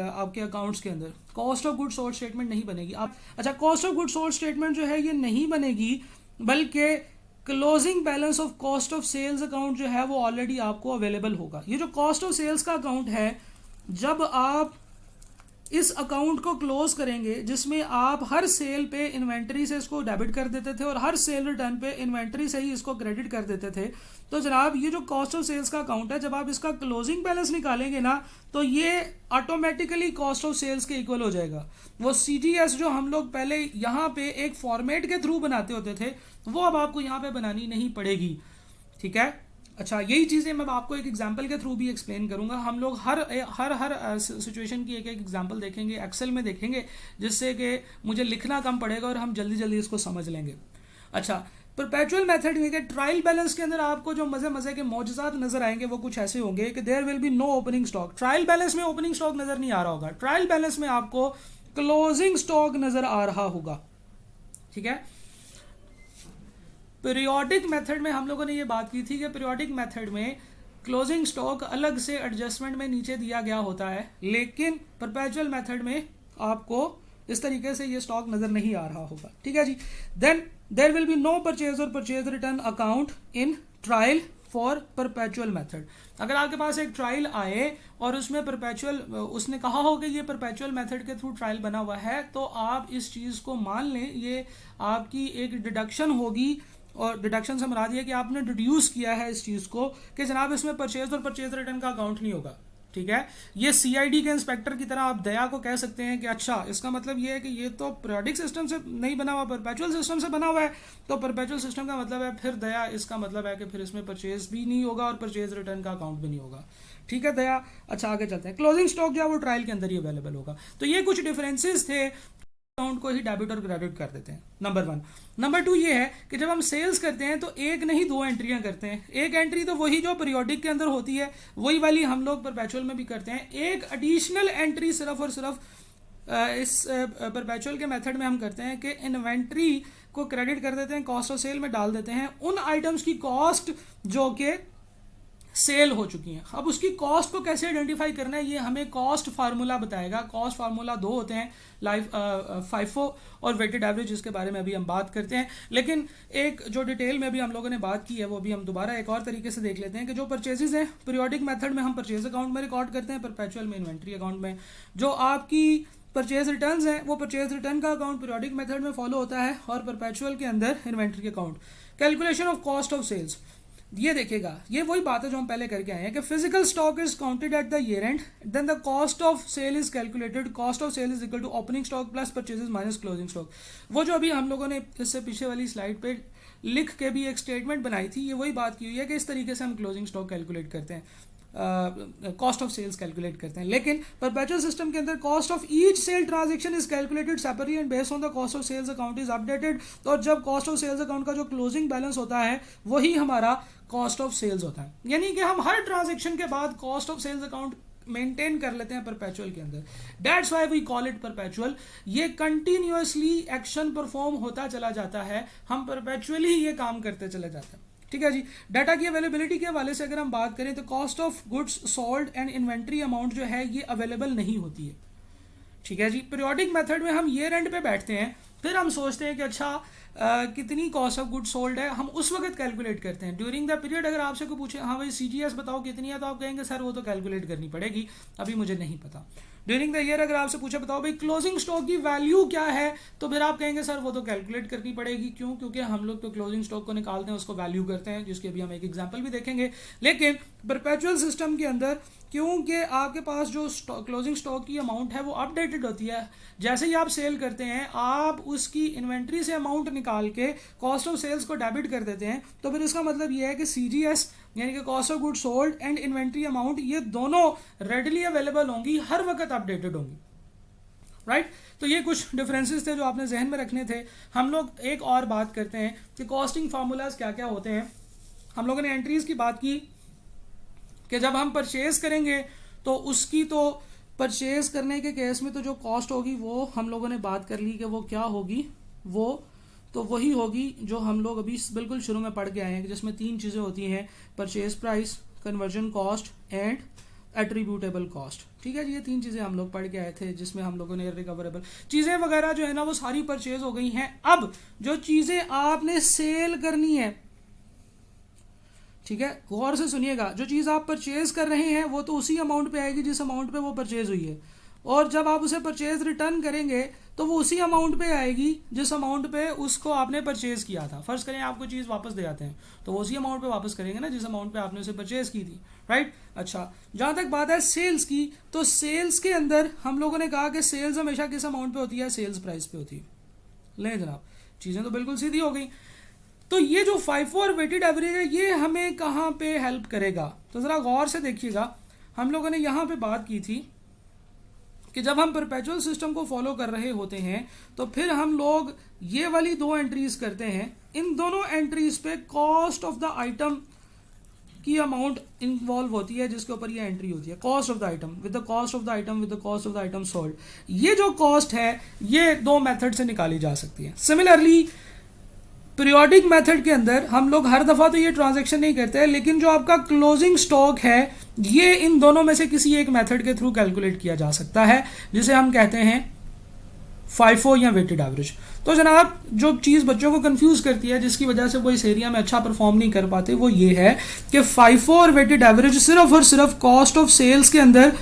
आपके अकाउंट्स के अंदर cost of good sold statement नहीं बनेगी। आप अच्छा, cost of good sold statement जो है ये नहीं बनेगी, बल्कि closing balance of cost of sales account जो है वो ऑलरेडी आपको अवेलेबल होगा। ये जो कॉस्ट ऑफ सेल्स का अकाउंट है, जब आप इस अकाउंट को क्लोज करेंगे जिसमें आप हर सेल पे इन्वेंट्री से इसको डेबिट कर देते थे और हर सेल रिटर्न पे इन्वेंट्री से ही इसको क्रेडिट कर देते थे, तो जनाब ये जो कॉस्ट ऑफ सेल्स का अकाउंट है, जब आप इसका क्लोजिंग बैलेंस निकालेंगे ना, तो ये ऑटोमेटिकली कॉस्ट ऑफ सेल्स के इक्वल हो जाएगा। वो CGS जो हम लोग पहले यहाँ पे एक फॉर्मेट के थ्रू बनाते होते थे, वो अब आपको यहाँ पे बनानी नहीं पड़ेगी। ठीक है, अच्छा, यही चीज़ें मैं आपको एक एग्जांपल के थ्रू भी एक्सप्लेन करूंगा। हम लोग हर सिचुएशन की एक एक एग्जांपल देखेंगे, एक्सेल में देखेंगे, जिससे कि मुझे लिखना कम पड़ेगा और हम जल्दी जल्दी इसको समझ लेंगे। अच्छा, परपेचुअल मेथड में ट्रायल बैलेंस के अंदर आपको जो मजे के मौजूदात नजर आएंगे वो कुछ ऐसे होंगे कि there will be no opening stock. Trial balance में ओपनिंग स्टॉक नजर नहीं आ रहा होगा, ट्रायल बैलेंस में आपको क्लोजिंग स्टॉक नजर आ रहा होगा। ठीक है, पीरियोडिक मेथड में हम लोगों ने ये बात की थी कि पीरियोडिक मेथड में क्लोजिंग स्टॉक अलग से एडजस्टमेंट में नीचे दिया गया होता है, लेकिन परपेचुअल मेथड में आपको इस तरीके से ये स्टॉक नजर नहीं आ रहा होगा। ठीक है जी, then there will be no purchase और purchase return account in trial for perpetual method. अगर आपके पास एक ट्रायल आए और उसमें परपेचुअल, उसने कहा हो कि ये परपेचुअल मेथड के थ्रू ट्रायल बना हुआ है, तो आप इस चीज़ को मान लें, ये आपकी एक डिडक्शन होगी। और डिडक्शन से मुराद ये कि आपने डिड्यूस किया है इस चीज़ को कि जनाब इसमें परचेज और परचेज रिटर्न का अकाउंट नहीं होगा। ठीक है, ये CID के इंस्पेक्टर की तरह आप दया को कह सकते हैं कि अच्छा, इसका मतलब ये है कि ये तो पीरियोडिक सिस्टम से नहीं बना हुआ, परपेचुअल सिस्टम से बना हुआ है, तो परपेचुअल सिस्टम का मतलब है फिर दया, इसका मतलब है कि फिर इसमें परचेज भी नहीं होगा और परचेज रिटर्न का अकाउंट भी नहीं होगा। ठीक है दया, अच्छा आगे चलते हैं। क्लोजिंग स्टॉक जो है वो ट्रायल के अंदर ही अवेलेबल होगा। तो ये कुछ डिफरेंसेस थे, अकाउंट को ही डेबिट और क्रेडिट कर देते हैं, नंबर 1। नंबर 2 ये है कि जब हम सेल्स करते हैं तो एक नहीं 2 एंट्रियां करते हैं। एक एंट्री तो वही जो पीरियोडिक के अंदर होती है, वही वाली हम लोग परपेचुअल में भी करते हैं। एक एडिशनल एंट्री सिर्फ और सिर्फ इस परपेचुअल के मेथड में हम करते हैं कि इन्वेंट्री को क्रेडिट कर देते हैं, कॉस्ट ऑफ सेल में डाल देते हैं उन आइटम्स की कॉस्ट जो कि सेल हो चुकी हैं। अब उसकी कॉस्ट को कैसे आइडेंटिफाई करना है, ये हमें कॉस्ट फार्मूला बताएगा। कॉस्ट फार्मूला 2 होते हैं, FIFO और वेटेड एवरेज, जिसके बारे में अभी हम बात करते हैं। लेकिन एक जो डिटेल में अभी हम लोगों ने बात की है, वो भी हम दोबारा एक और तरीके से देख लेते हैं कि जो परचेजेस हैं पीरियोडिक मेथड में हम परचेज अकाउंट में रिकॉर्ड करते हैं, परपेचुअल में इन्वेंट्री अकाउंट में। जो आपकी परचेज रिटर्न्स हैं वो परचेज रिटर्न का अकाउंट पीरियोडिक मेथड में फॉलो होता है और परपेचुअल के अंदर inventory account. Calculation of cost of sales, ये देखेगा, ये वही बात है जो हम पहले करके आए हैं कि physical stock is counted at the year end, then the cost of sale is calculated. Cost of sale is equal to opening stock plus purchases minus closing stock. वो जो अभी हम लोगों ने इससे पीछे वाली स्लाइड पे लिख के भी एक स्टेटमेंट बनाई थी, ये वही बात की हुई है कि इस तरीके से हम क्लोजिंग स्टॉक कैलकुलेट करते हैं, कॉस्ट ऑफ सेल्स कैलकुलेट करते हैं। लेकिन परपेचुअल सिस्टम के अंदर cost of each sale transaction is calculated separately and based on the cost of sales account is updated. और जब कॉस्ट ऑफ सेल्स अकाउंट का जो क्लोजिंग बैलेंस होता है वही हमारा कॉस्ट ऑफ सेल्स होता है। यानी कि हम हर ट्रांजेक्शन के बाद cost of sales account maintain कर लेते हैं परपेचुअल के अंदर। That's why we call it perpetual. ये कंटिन्यूअसली एक्शन परफॉर्म होता चला जाता है, हम परपेचुअली ये काम करते चले जाते हैं। ठीक है जी, डाटा की अवेलेबिलिटी के हवाले से अगर हम बात करें तो cost of goods sold and inventory amount जो है ये अवेलेबल नहीं होती है। ठीक है जी, पीरियोडिक मेथड में हम ईयर एंड पे बैठते हैं, फिर हम सोचते हैं कि अच्छा कितनी कॉस्ट ऑफ गुड सोल्ड है, हम उस वक्त कैलकुलेट करते हैं। ड्यूरिंग द पीरियड अगर आपसे कोई पूछे हाँ भाई CGS बताओ कितनी है, तो आप कहेंगे सर वो तो कैलकुलेट करनी पड़ेगी, अभी मुझे नहीं पता। ड्यूरिंग द ईयर अगर आपसे पूछे बताओ भाई क्लोजिंग स्टॉक की वैल्यू क्या है, तो फिर आप कहेंगे सर वो तो कैलकुलेट करनी पड़ेगी। क्यों? क्योंकि हम लोग तो क्लोजिंग स्टॉक को निकालते हैं, उसको वैल्यू करते हैं, जिसके अभी हम एक एग्जांपल भी देखेंगे। लेकिन परपेचुअल सिस्टम के अंदर क्योंकि आपके पास जो क्लोजिंग स्टॉक की अमाउंट है वो अपडेटेड होती है, जैसे ही आप सेल करते हैं आप उसकी इन्वेंट्री से अमाउंट निकाल के कॉस्ट ऑफ सेल्स को डेबिट कर देते हैं, तो फिर इसका मतलब ये है कि CGS यानी कि cost of good sold and inventory amount ये दोनों रेडली अवेलेबल होंगी, हर वक्त अपडेटेड होंगी। राइट, तो ये कुछ डिफरेंसेस थे जो आपने जहन में रखने थे। हम लोग एक और बात करते हैं कि कॉस्टिंग फार्मूलाज क्या क्या होते हैं। हम लोगों ने एंट्रीज की बात की कि जब हम परचेज करेंगे तो उसकी तो परचेज करने के केस में तो जो कॉस्ट होगी वो हम लोगों ने बात कर ली कि वो क्या होगी, वो तो वही होगी जो हम लोग अभी बिल्कुल शुरू में पढ़ के आए हैं, जिसमें 3 चीज़ें होती हैं, purchase price, conversion cost and attributable cost. ठीक है जी, ये 3 चीज़ें हम लोग पढ़ के आए थे जिसमें हम लोगों ने रिकवरेबल चीज़ें वगैरह जो है ना वो सारी परचेज हो गई हैं। अब जो चीज़ें आपने सेल करनी है, ठीक है, गौर से सुनिएगा, जो चीज़ आप परचेज कर रहे हैं वो तो उसी अमाउंट पे आएगी जिस अमाउंट पे वो परचेज हुई है, और जब आप उसे परचेज रिटर्न करेंगे तो वो उसी अमाउंट पे आएगी जिस अमाउंट पे उसको आपने परचेज किया था। फर्ज करें आपको चीज़ वापस दे आते हैं तो वो उसी अमाउंट पे वापस करेंगे ना जिस अमाउंट पे आपने उसे परचेज की थी, राइट। अच्छा, जहाँ तक बात है सेल्स की, तो सेल्स के अंदर हम लोगों ने कहा कि सेल्स हमेशा किस अमाउंट पे होती है, सेल्स प्राइस पे होती है। लें जनाब, चीज़ें तो बिल्कुल सीधी हो गई। तो ये जो FIFO और वेटेड एवरेज है ये हमें कहाँ पे हेल्प करेगा, तो ज़रा गौर से देखिएगा। हम लोगों ने यहाँ पे बात की थी कि जब हम परपेचुअल सिस्टम को फॉलो कर रहे होते हैं तो फिर हम लोग ये वाली 2 एंट्रीज करते हैं। इन दोनों एंट्रीज पे कॉस्ट ऑफ द आइटम की अमाउंट इन्वॉल्व होती है जिसके ऊपर ये एंट्री होती है, cost of the item with the cost of the item with the cost of the item sold. ये जो कॉस्ट है ये 2 मेथड से निकाली जा सकती है। सिमिलरली पीरियोडिक मेथड के अंदर हम लोग हर दफ़ा तो ये ट्रांजैक्शन नहीं करते हैं, लेकिन जो आपका क्लोजिंग स्टॉक है ये इन दोनों में से किसी एक मेथड के थ्रू कैलकुलेट किया जा सकता है जिसे हम कहते हैं FIFO या वेटेड एवरेज। तो जनाब जो चीज़ बच्चों को कंफ्यूज करती है जिसकी वजह से वो इस एरिया में अच्छा परफॉर्म नहीं कर पाते वो ये है कि FIFO और वेटेड एवरेज सिर्फ और सिर्फ कॉस्ट ऑफ सेल्स के अंदर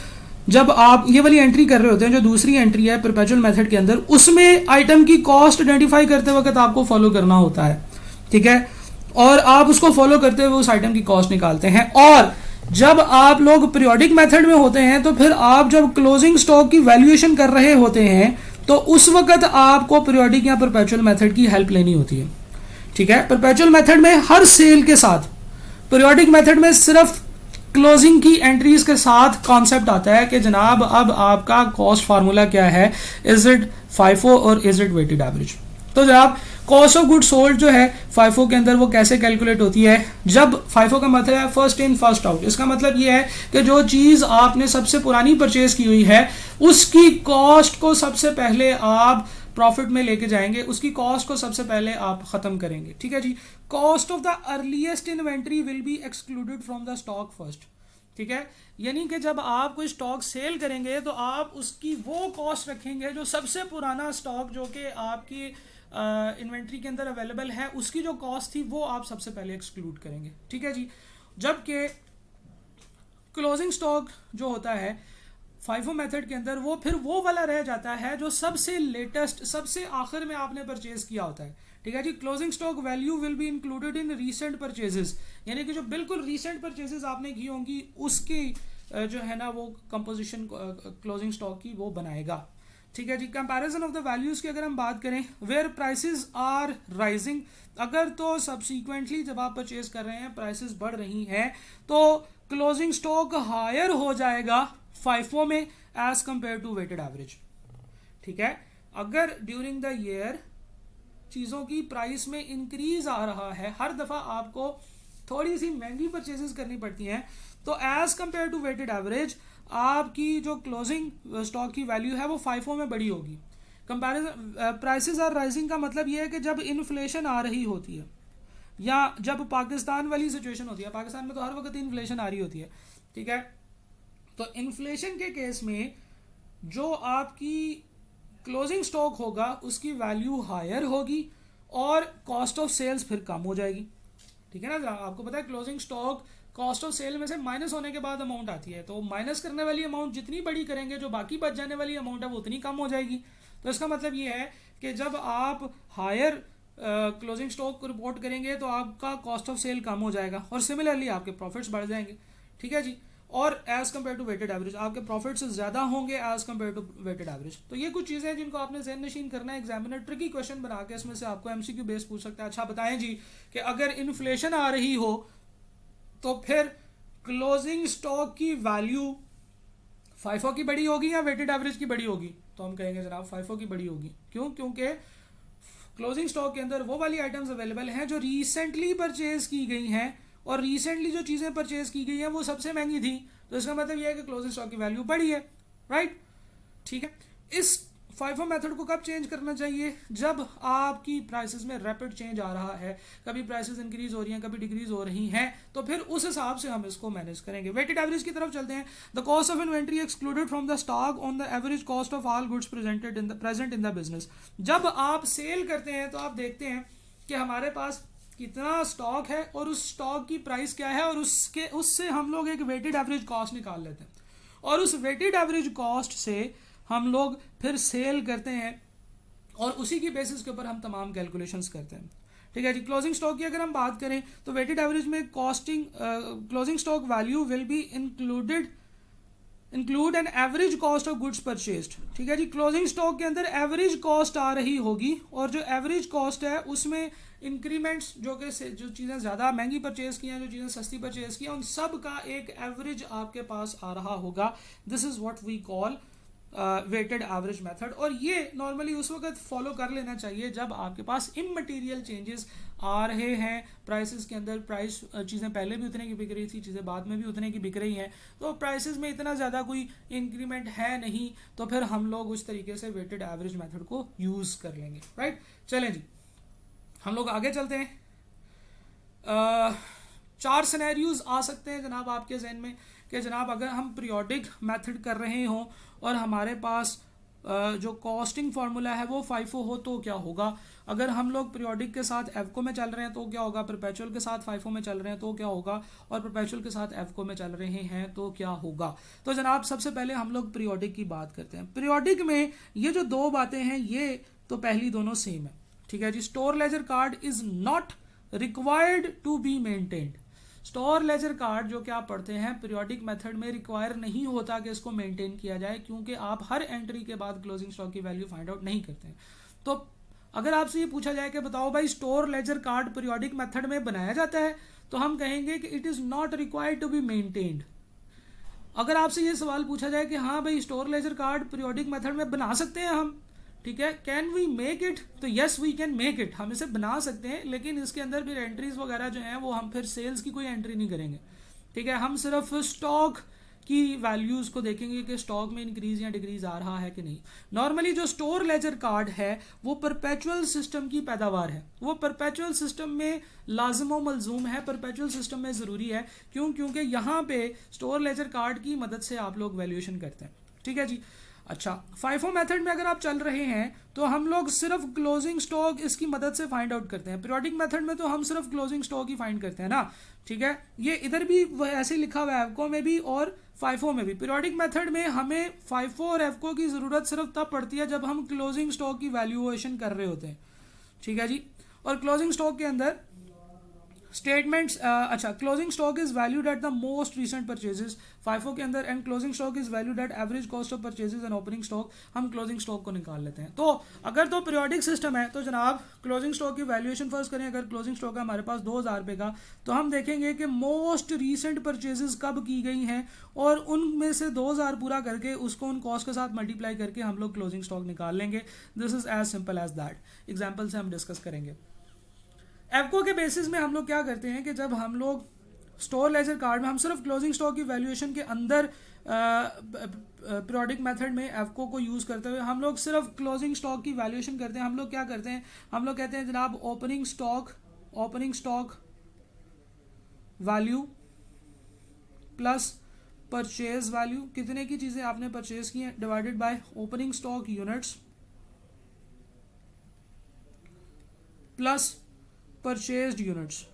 जब आप ये वाली एंट्री कर रहे होते हैं, जो दूसरी एंट्री है परपेचुअल मेथड के अंदर, उसमें आइटम की कॉस्ट आइडेंटिफाई करते वक्त आपको फॉलो करना होता है, ठीक है, और आप उसको फॉलो करते हुए उस आइटम की कॉस्ट निकालते हैं। और जब आप लोग पीरियोडिक मेथड में होते हैं तो फिर आप जब क्लोजिंग स्टॉक की वैल्यूएशन कर रहे होते हैं तो उस वक्त आपको पीरियोडिक या परपेचुअल मेथड की हेल्प लेनी होती है, ठीक है। परपेचुअल मेथड में हर सेल के साथ, पीरियोडिक मेथड में सिर्फ क्लोजिंग की एंट्रीज के साथ कॉन्सेप्ट आता है कि जनाब अब आपका कॉस्ट फार्मूला क्या है, इज इट FIFO और इज इट वेटेड एवरेज। तो जनाब कॉस्ट ऑफ गुड सोल्ड जो है FIFO के अंदर वो कैसे कैलकुलेट होती है, जब FIFO का मतलब है फर्स्ट इन फर्स्ट आउट। इसका मतलब ये है कि जो चीज़ आपने सबसे पुरानी परचेज की हुई है उसकी कॉस्ट को सबसे पहले आप प्रॉफिट में लेके जाएंगे, उसकी कॉस्ट को सबसे पहले आप खत्म करेंगे, ठीक है जी। Cost of the earliest inventory will be excluded from the stock first, ठीक है। यानी कि जब आप कोई स्टॉक सेल करेंगे तो आप उसकी वो कॉस्ट रखेंगे जो सबसे पुराना स्टॉक जो कि आपकी इन्वेंट्री के अंदर अवेलेबल है उसकी जो कॉस्ट थी वो आप सबसे पहले एक्सक्लूड करेंगे, ठीक है जी। जबकि क्लोजिंग स्टॉक जो होता है FIFO मेथड के अंदर वो फिर वो वाला रह जाता है जो सबसे लेटेस्ट, सबसे आखिर में आपने परचेज किया होता है, ठीक है जी। Closing stock value will be included in recent purchases, यानी कि जो बिल्कुल रीसेंट परचेजेस आपने की होंगी उसकी जो है ना वो कंपोजिशन क्लोजिंग स्टॉक की वो बनाएगा, ठीक है जी। कंपैरिजन ऑफ द वैल्यूज की अगर हम बात करें, वेयर प्राइसेस आर राइजिंग, अगर तो सब्सिक्वेंटली जब आप परचेज कर रहे हैं प्राइसेस बढ़ रही हैं तो क्लोजिंग स्टॉक हायर हो जाएगा FIFO में as compare to weighted average, ठीक है। अगर ड्यूरिंग द ईयर चीज़ों की प्राइस में इंक्रीज आ रहा है, हर दफ़ा आपको थोड़ी सी महंगी परचेजेस करनी पड़ती हैं, तो as compare to weighted average आपकी जो क्लोजिंग स्टॉक की वैल्यू है वो FIFO में बड़ी होगी। कंपैरिजन प्राइसेस आर राइजिंग का मतलब ये है कि जब इन्फ्लेशन आ रही होती है या जब पाकिस्तान वाली सिचुएशन होती है, पाकिस्तान में तो हर वक्त इन्फ्लेशन आ रही होती है, ठीक है, तो इन्फ्लेशन के केस में जो आपकी क्लोजिंग स्टॉक होगा उसकी वैल्यू हायर होगी और कॉस्ट ऑफ सेल्स फिर कम हो जाएगी, ठीक है ना। आपको पता है closing stock cost of sale में से माइनस होने के बाद अमाउंट आती है, तो माइनस करने वाली अमाउंट जितनी बड़ी करेंगे जो बाकी बच जाने वाली अमाउंट है वो उतनी कम हो जाएगी। तो इसका मतलब ये है कि जब आप हायर क्लोजिंग स्टॉक को रिपोर्ट करेंगे तो आपका कॉस्ट ऑफ सेल कम हो जाएगा और सिमिलरली आपके प्रॉफिट्स बढ़ जाएंगे, ठीक है जी। और as compare to weighted average आपके प्रॉफिट्स ज़्यादा होंगे as compare to weighted average. तो ये कुछ चीज़ें हैं जिनको आपने ज़हन नशीन करना है। एग्जामिनर ट्रिकी क्वेश्चन बना के इसमें से आपको MCQ बेस पूछ सकता है, अच्छा बताएं जी कि अगर इन्फ्लेशन आ रही हो तो फिर क्लोजिंग स्टॉक की वैल्यू FIFO की बड़ी होगी या वेटेड एवरेज की बड़ी होगी, तो हम कहेंगे जनाब FIFO की बड़ी होगी। क्यों? क्योंकि क्लोजिंग स्टॉक के अंदर वो वाली आइटम्स अवेलेबल हैं जो रिसेंटली परचेज की गई हैं और रिसेंटली जो चीज़ें परचेज की गई हैं वो सबसे महंगी थी, तो इसका मतलब यह है कि क्लोजिंग स्टॉक की वैल्यू बढ़ी है, राइट, ठीक है। इस फाइफो मेथड को कब चेंज करना चाहिए? जब आपकी प्राइसेस में रैपिड चेंज आ रहा है, कभी प्राइसेस इंक्रीज हो रही हैं, कभी डिक्रीज हो रही हैं, तो फिर उस हिसाब से हम इसको मैनेज करेंगे। वेटेड एवरेज की तरफ चलते हैं। The cost of inventory excluded from the stock on the average cost of all goods present in the business. जब आप सेल करते हैं तो आप देखते हैं कि हमारे पास कितना स्टॉक है और उस स्टॉक की प्राइस क्या है, और उससे हम लोग एक वेटेड एवरेज कॉस्ट निकाल लेते हैं, और उस वेटेड एवरेज कॉस्ट से हम लोग फिर सेल करते हैं, और उसी की बेसिस के ऊपर हम तमाम कैलकुलेशंस करते हैं। ठीक है जी। क्लोजिंग स्टॉक की अगर हम बात करें तो वेटेड एवरेज में closing stock value will be include an average cost of goods purchased. ठीक है जी। क्लोजिंग स्टॉक के अंदर एवरेज कॉस्ट आ रही होगी, और जो एवरेज कॉस्ट है उसमें इंक्रीमेंट्स जो चीज़ें ज़्यादा महंगी परचेज की हैं, जो चीज़ें सस्ती परचेज की हैं, उन सब का एक एवरेज आपके पास आ रहा होगा। This is what we call weighted average method. और ये नॉर्मली उस वक्त फॉलो कर लेना चाहिए जब आपके पास इममटीरियल चेंजेस आ रहे हैं प्राइसेस के अंदर। प्राइस चीज़ें पहले भी उतने की बिक रही थी, चीज़ें बाद में भी उतने की बिक रही हैं, तो प्राइसेस में इतना ज़्यादा कोई इंक्रीमेंट है नहीं, तो फिर हम लोग उस तरीके से वेटेड एवरेज मेथड को यूज़ कर लेंगे। राइट, चलें जी, हम लोग आगे चलते हैं। 4 सिनेरियोज आ सकते हैं जनाब आपके जहन में कि जनाब अगर हम पीरियोडिक मेथड कर रहे हों और हमारे पास जो कॉस्टिंग फार्मूला है वो फाइफो हो तो क्या होगा। अगर हम लोग पीरियोडिक के साथ एफको में चल रहे हैं तो क्या होगा, परपेचुअल के साथ फाइफो में चल रहे हैं तो क्या होगा, और परपेचुअल के साथ एफको में चल रहे हैं तो क्या होगा। तो जनाब सबसे पहले हम लोग पीरियोडिक की बात करते हैं। पीरियोडिक में ये जो 2 बातें हैं ये तो पहली दोनों सेम है। ठीक है जी। Store ledger card is not required to be maintained. Store ledger card जो कि आप पढ़ते हैं पीरियोडिक मेथड में रिक्वायर नहीं होता कि इसको मेंटेन किया जाए, क्योंकि आप हर एंट्री के बाद क्लोजिंग स्टॉक की वैल्यू फाइंड आउट नहीं करते हैं। तो अगर आपसे ये पूछा जाए कि बताओ भाई store ledger card periodic method में बनाया जाता है, तो हम कहेंगे कि it is not required to be maintained. अगर आपसे ये सवाल पूछा जाए कि हाँ भाई store ledger card periodic method में बना सकते हैं हम, ठीक है, कैन वी मेक इट, तो yes we can make it, हम इसे बना सकते हैं, लेकिन इसके अंदर फिर एंट्रीज वगैरह जो हैं वो हम फिर सेल्स की कोई एंट्री नहीं करेंगे। ठीक है, हम सिर्फ स्टॉक की वैल्यूज को देखेंगे कि स्टॉक में इंक्रीज या डिक्रीज आ रहा है कि नहीं। नॉर्मली जो स्टोर लेजर कार्ड है वो परपेचुअल सिस्टम की पैदावार है, वो परपेचुअल सिस्टम में लाजिम व मलजूम है, परपेचुअल सिस्टम में ज़रूरी है। क्यों? क्योंकि यहाँ पे स्टोर लेजर कार्ड की मदद से आप लोग वैल्यूएशन करते हैं। ठीक है जी। अच्छा, फाइफो मेथड में अगर आप चल रहे हैं तो हम लोग सिर्फ क्लोजिंग स्टॉक इसकी मदद से फाइंड आउट करते हैं। पीरियोडिक मेथड में तो हम सिर्फ क्लोजिंग स्टॉक ही फाइंड करते हैं ना। ठीक है, ये इधर भी ऐसे लिखा हुआ है, एफको में भी और फाइफो में भी। पीरियोडिक मेथड में हमें फाइफो और एफको की जरूरत सिर्फ तब पड़ती है जब हम क्लोजिंग स्टॉक की वैल्यूएशन कर रहे होते हैं। ठीक है जी। और क्लोजिंग स्टॉक के अंदर स्टेटमेंट्स, अच्छा, closing stock is valued at the most recent purchases FIFO के अंदर, and closing stock is valued at average cost of purchases and opening stock. हम क्लोजिंग स्टॉक को निकाल लेते हैं। तो अगर तो पीरियोडिक सिस्टम है तो जनाब क्लोजिंग स्टॉक की वैल्यूएशन फर्स्ट करें। अगर क्लोजिंग स्टॉक है हमारे पास 2000 रुपये का, तो हम देखेंगे कि मोस्ट रीसेंट परचेजेस कब की गई हैं, और उनमें से 2000 पूरा करके उसको उन कॉस्ट के साथ मल्टीप्लाई करके हम लोग क्लोजिंग स्टॉक निकाल लेंगे। This is as simple as that. Example से हम डिस्कस करेंगे। एफको के बेसिस में हम लोग क्या करते हैं कि जब हम लोग स्टोर लेजर कार्ड में हम सिर्फ क्लोजिंग स्टॉक की वैल्यूएशन के अंदर पीरियोडिक मेथड में एफको को यूज़ करते हुए हम लोग सिर्फ क्लोजिंग स्टॉक की वैल्यूएशन करते हैं। हम लोग क्या करते हैं, हम लोग कहते हैं जनाब opening stock value plus purchase value, कितने की चीज़ें आपने परचेज की हैं, divided by opening stock units plus purchased units.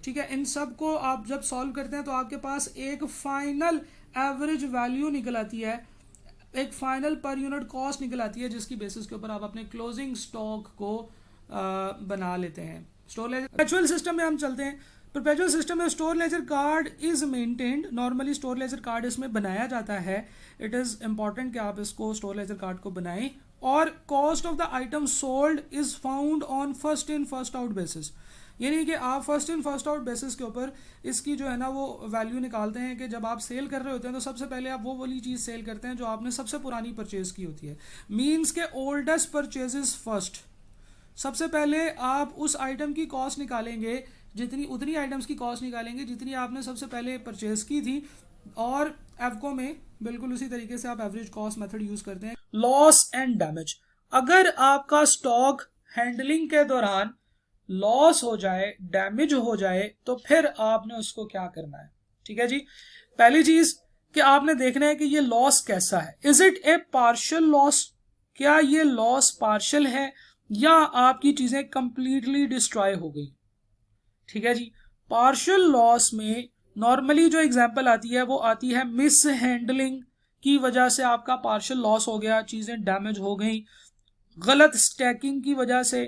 ठीक है, इन सब को आप जब सॉल्व करते हैं तो आपके पास एक फाइनल एवरेज वैल्यू निकल आती है, एक फाइनल पर यूनिट कॉस्ट निकल आती है, जिसकी बेसिस के ऊपर आप अपने क्लोजिंग स्टॉक को बना लेते हैं। स्टोर लेजर परपेचुअल सिस्टम में हम चलते हैं। परपेचुअल सिस्टम में store ledger card is maintained. Normally store ledger card इसमें बनाया जाता है। इट इज़ इंपॉर्टेंट कि आप इसको स्टोर लेजर कार्ड को बनाएं। और cost of the item sold is found on first in first out basis, यानी कि आप first in first out basis के ऊपर इसकी जो है ना वो वैल्यू निकालते हैं कि जब आप सेल कर रहे होते हैं तो सबसे पहले आप वो वाली चीज़ सेल करते हैं जो आपने सबसे पुरानी परचेज की होती है। मीन्स के ओल्डेस्ट परचेजेस फर्स्ट। सबसे पहले आप उस आइटम की कॉस्ट निकालेंगे, उतनी आइटम्स की कॉस्ट निकालेंगे जितनी आपने सबसे पहले परचेज की थी। और एफको में बिल्कुल उसी तरीके से आप एवरेज कॉस्ट मेथड यूज़ करते हैं। Loss and damage. अगर आपका स्टॉक हैंडलिंग के दौरान लॉस हो जाए, डैमेज हो जाए, तो फिर आपने उसको क्या करना है? ठीक है जी, पहली चीज कि आपने देखना है कि ये लॉस कैसा है। Is it A partial loss? क्या ये लॉस पार्शियल है या आपकी चीजें कंप्लीटली डिस्ट्रॉय हो गई? ठीक है जी, पार्शियल लॉस में नॉर्मली जो एग्जांपल आती है वो आती है मिस हैंडलिंग की वजह से आपका पार्शियल लॉस हो गया, चीजें डैमेज हो गई। गलत स्टैकिंग की वजह से,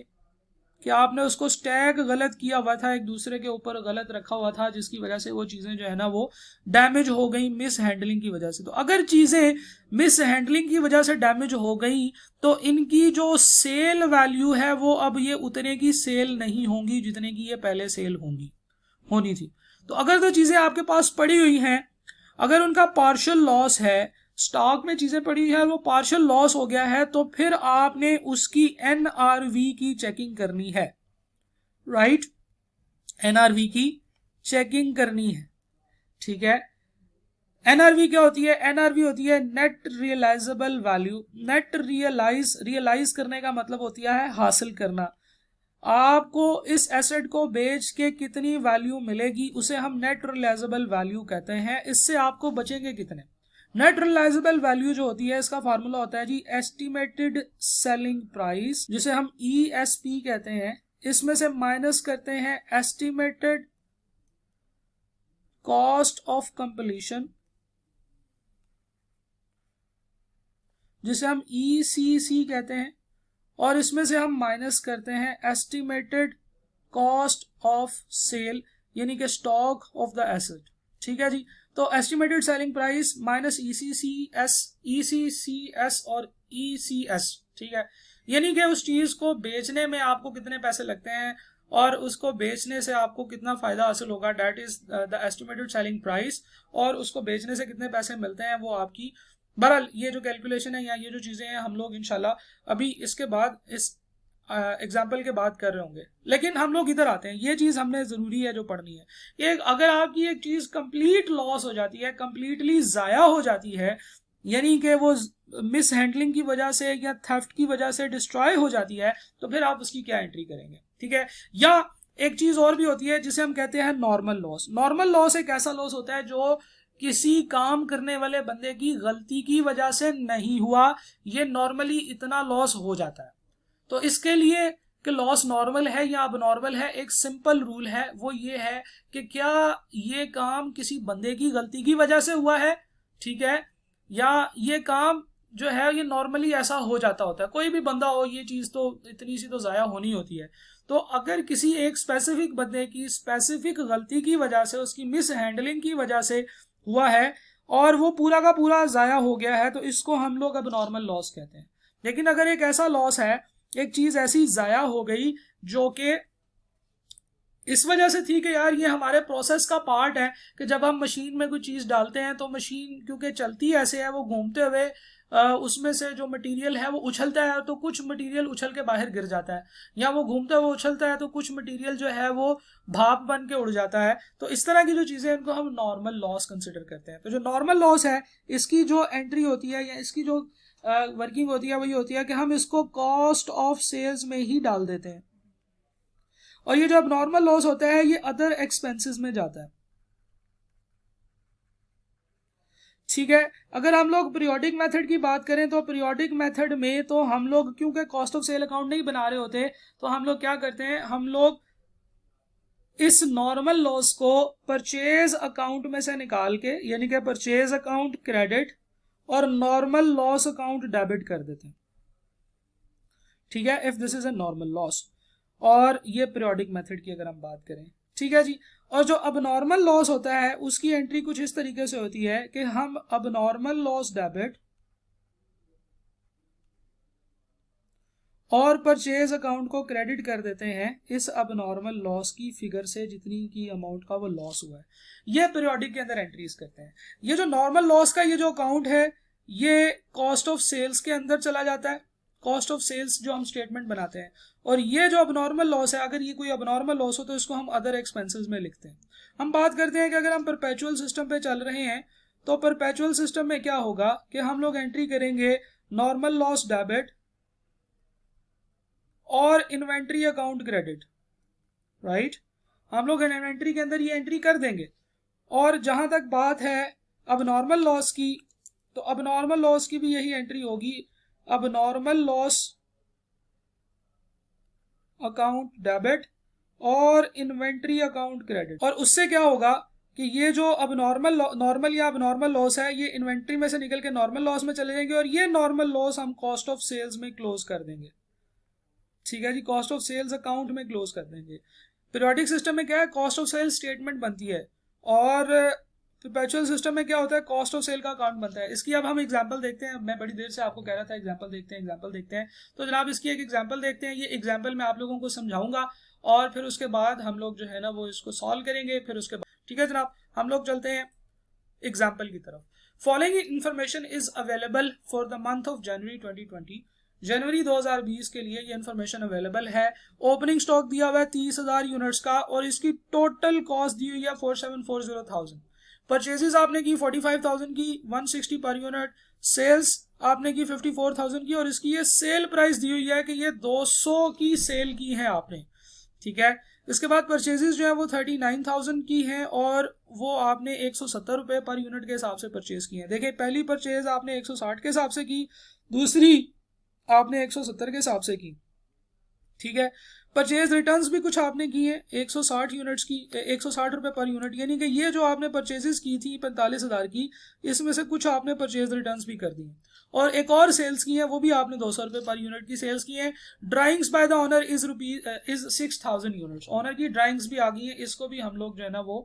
कि आपने उसको स्टैक गलत किया हुआ था, एक दूसरे के ऊपर गलत रखा हुआ था, जिसकी वजह से वो चीजें जो है ना वो डैमेज हो गई मिस हैंडलिंग की वजह से। तो अगर चीजें मिस हैंडलिंग की वजह से डैमेज हो गई तो इनकी जो सेल वैल्यू है वो अब ये उतने की सेल नहीं होंगी जितने की ये पहले सेल होनी थी। तो अगर तो चीजें आपके पास पड़ी हुई हैं, अगर उनका पार्शियल लॉस है, स्टॉक में चीजें पड़ी है, वो पार्शियल लॉस हो गया है, तो फिर आपने उसकी एनआरवी की चेकिंग करनी है। राइट, एनआरवी की चेकिंग करनी है। ठीक है, एनआरवी क्या होती है? एनआरवी होती है net realisable value. Net realise करने का मतलब होता है हासिल करना। आपको इस एसेट को बेच के कितनी वैल्यू मिलेगी उसे हम नेट रियलाइजेबल वैल्यू कहते हैं। इससे आपको बचेंगे कितने? नेट रियलाइजेबल वैल्यू जो होती है इसका फार्मूला होता है जी एस्टिमेटेड सेलिंग प्राइस, जिसे हम ESP कहते हैं। इसमें से माइनस करते हैं एस्टिमेटेड कॉस्ट ऑफ कंप्लीशन, जिसे हम ECC कहते हैं, और इसमें से हम माइनस करते हैं एस्टिमेटेड कॉस्ट ऑफ सेल, यानी कि स्टॉक ऑफ द एसेट। ठीक है जी, तो estimated selling price minus ECCS और ECS। ठीक है, यानी कि उस चीज को बेचने में आपको कितने पैसे लगते हैं और उसको बेचने से आपको कितना फायदा हासिल होगा, that is the estimated selling price, और उसको बेचने से कितने पैसे मिलते हैं वो आपकी। बहरहाल ये जो कैलकुलेशन है या ये जो चीजें हैं हम लोग इंशाल्लाह अभी इसके बाद इस एग्जाम्पल के बाद कर रहे होंगे। लेकिन हम लोग इधर आते हैं, ये चीज हमने जरूरी है जो पढ़नी है। एक अगर आपकी एक चीज कंप्लीट लॉस हो जाती है, कंप्लीटली जाया हो जाती है, यानी कि वो मिस हैंडलिंग की वजह से या थेफ्ट की वजह से डिस्ट्रॉय हो जाती है, तो फिर आप उसकी क्या एंट्री करेंगे? ठीक है, या एक चीज और भी होती है जिसे हम कहते हैं नॉर्मल लॉस। नॉर्मल लॉस एक ऐसा लॉस होता है जो किसी काम करने वाले बंदे की गलती की वजह से नहीं हुआ, ये नॉर्मली इतना लॉस हो जाता है। तो इसके लिए कि लॉस नॉर्मल है या अबनॉर्मल है, एक सिंपल रूल है, वो ये है कि क्या ये काम किसी बंदे की गलती की वजह से हुआ है, ठीक है, या ये काम जो है ये नॉर्मली ऐसा हो जाता होता है। कोई भी बंदा हो, ये चीज तो इतनी सी तो जाया होनी होती है। तो अगर किसी एक स्पेसिफिक बंदे की स्पेसिफिक गलती की वजह से, उसकी मिस हैंडलिंग की वजह से हुआ है और वो पूरा का पूरा जाया हो गया है, तो इसको हम लोग अब नॉर्मल लॉस कहते हैं। लेकिन अगर एक ऐसा लॉस है, एक चीज ऐसी जाया हो गई जो कि इस वजह से थी कि यार ये हमारे प्रोसेस का पार्ट है कि जब हम मशीन में कोई चीज डालते हैं तो मशीन क्योंकि चलती ऐसे है, वो घूमते हुए उसमें से जो मटेरियल है वो उछलता है, तो कुछ मटेरियल उछल के बाहर गिर जाता है, या वो घूमते हुए उछलता है तो कुछ मटेरियल जो है वो भाप बन के उड़ जाता है। तो इस तरह की जो चीजें इनको हम नॉर्मल लॉस कंसिडर करते हैं। तो जो नॉर्मल लॉस है इसकी जो एंट्री होती है या इसकी जो वर्किंग होती है वही होती है कि हम इसको कॉस्ट ऑफ सेल्स में ही डाल देते हैं, और ये जो अब नॉर्मल लॉस होता है ये अदर एक्सपेंसेस में जाता है। ठीक है, अगर हम लोग पीरियोडिक मेथड की बात करें तो पीरियोडिक मेथड में तो हम लोग क्योंकि कॉस्ट ऑफ सेल अकाउंट नहीं बना रहे होते, तो हम लोग क्या करते हैं, हम लोग इस नॉर्मल लॉस को परचेज अकाउंट में से निकाल के, यानी कि परचेज अकाउंट क्रेडिट और नॉर्मल लॉस अकाउंट डेबिट कर देते हैं। ठीक है, if this is a normal loss. और ये पीरियोडिक मेथड की अगर हम बात करें, ठीक है जी। और जो अबनॉर्मल लॉस होता है उसकी एंट्री कुछ इस तरीके से होती है कि हम अबनॉर्मल लॉस डेबिट और परचेज अकाउंट को क्रेडिट कर देते हैं इस अबनॉर्मल लॉस की फिगर से, जितनी की अमाउंट का वो लॉस हुआ है। ये पीरियोडिक के अंदर एंट्रीज करते हैं। ये जो नॉर्मल लॉस का ये जो अकाउंट है ये कॉस्ट ऑफ सेल्स के अंदर चला जाता है, कॉस्ट ऑफ सेल्स जो हम स्टेटमेंट बनाते हैं। और ये जो अबनॉर्मल लॉस है, अगर ये कोई अबनॉर्मल लॉस हो तो इसको हम अदर एक्सपेंसेस में लिखते हैं। हम बात करते हैं कि अगर हम परपेचुअल सिस्टम पे चल रहे हैं तो परपेचुअल सिस्टम में क्या होगा कि हम लोग एंट्री करेंगे नॉर्मल लॉस डेबिट और इन्वेंट्री अकाउंट क्रेडिट, राइट। हम लोग इन्वेंट्री के अंदर ये एंट्री कर देंगे। और जहां तक बात है अब नॉर्मल लॉस की, तो अब नॉर्मल लॉस की भी यही एंट्री होगी। अब नॉर्मल लॉस अकाउंट डेबिट और इन्वेंट्री अकाउंट क्रेडिट। और उससे क्या होगा कि ये जो अब नॉर्मल या अब नॉर्मल लॉस है, ये इन्वेंट्री में से निकल के नॉर्मल लॉस में चले जाएंगे और ये नॉर्मल लॉस हम कॉस्ट ऑफ सेल्स में क्लोज कर देंगे। ठीक है जी, कॉस्ट ऑफ सेल्स अकाउंट में क्लोज कर देंगे। पीरियोडिक सिस्टम में क्या है, कॉस्ट ऑफ सेल्स स्टेटमेंट बनती है, और परपेचुअल सिस्टम में क्या होता है, कॉस्ट ऑफ सेल का अकाउंट बनता है। इसकी अब हम एग्जांपल देखते हैं। मैं बड़ी देर से आपको कह रहा था एग्जांपल देखते हैं, एग्जांपल देखते हैं। तो जनाब इसकी एक एग्जांपल देखते हैं। ये एग्जांपल मैं आप लोगों को समझाऊंगा और फिर उसके बाद हम लोग जो है ना वो इसको सॉल्व करेंगे। फिर उसके बाद ठीक है जनाब, हम लोग चलते हैं एग्जाम्पल की तरफ। Following information is available for the month of January 2020। जनवरी 2020 के लिए ये इन्फॉर्मेशन अवेलेबल है। ओपनिंग स्टॉक दिया हुआ है 30,000 यूनिट्स का और इसकी टोटल कॉस्ट दी हुई है 4740,000। परचेजेस आपने की 45,000 की, 160 पर यूनिट। सेल्स आपने की 54,000 की और इसकी ये सेल प्राइस दी हुई है कि ये 200 की सेल की है आपने। ठीक है, इसके बाद परचेजेस जो है वो 39,000 की हैं और वो आपने 170 रुपए पर यूनिट के हिसाब से परचेज की है। देखिए पहली परचेज आपने 160 के हिसाब से की, दूसरी आपने 170 के हिसाब से की। ठीक है, परचेज रिटर्न्स भी कुछ आपने की है 160 यूनिट्स की, 160 रुपए पर यूनिट। यानी कि ये जो आपने परचेजेस की थी 45,000 की, इसमें से कुछ आपने परचेज रिटर्न्स भी कर दी और एक और सेल्स की है, वो भी आपने 200 रुपए पर यूनिट की सेल्स की है। Drawings by the owner is 6,000 units. Owner की ड्राइंग्स भी आ गई है, इसको भी हम लोग जो है ना वो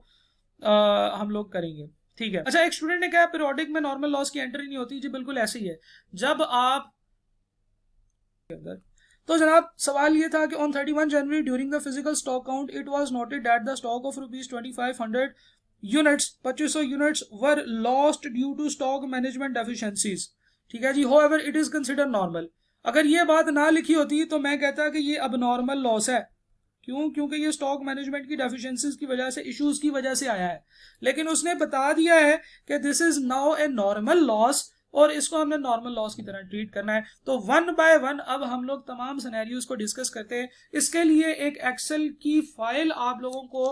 हम लोग करेंगे। ठीक है, अच्छा एक स्टूडेंट ने कहा पीरियोडिक में नॉर्मल लॉस की एंट्री नहीं होती। जी बिल्कुल ऐसे ही है। जब आप तो जनाब सवाल ये था कि on 31 January during the physical stock count it was noted that the stock of ₹2500 units 2500 units were lost due to stock management deficiencies. ठीक है जी, however it is consider normal. अगर ये बात ना लिखी होती तो मैं कहता कि ये अब नॉर्मल लॉस है। क्यों? क्योंकि ये स्टॉक मैनेजमेंट की डेफिशिएंसीज की वजह से, इश्यूज की वजह से आया है। लेकिन उसने बता दिया है कि this is now a normal loss और इसको हमने नॉर्मल लॉस की तरह ट्रीट करना है। तो वन बाय वन अब हम लोग तमाम सिनेरियोज को डिस्कस करते हैं। इसके लिए एक एक्सेल की फाइल आप लोगों को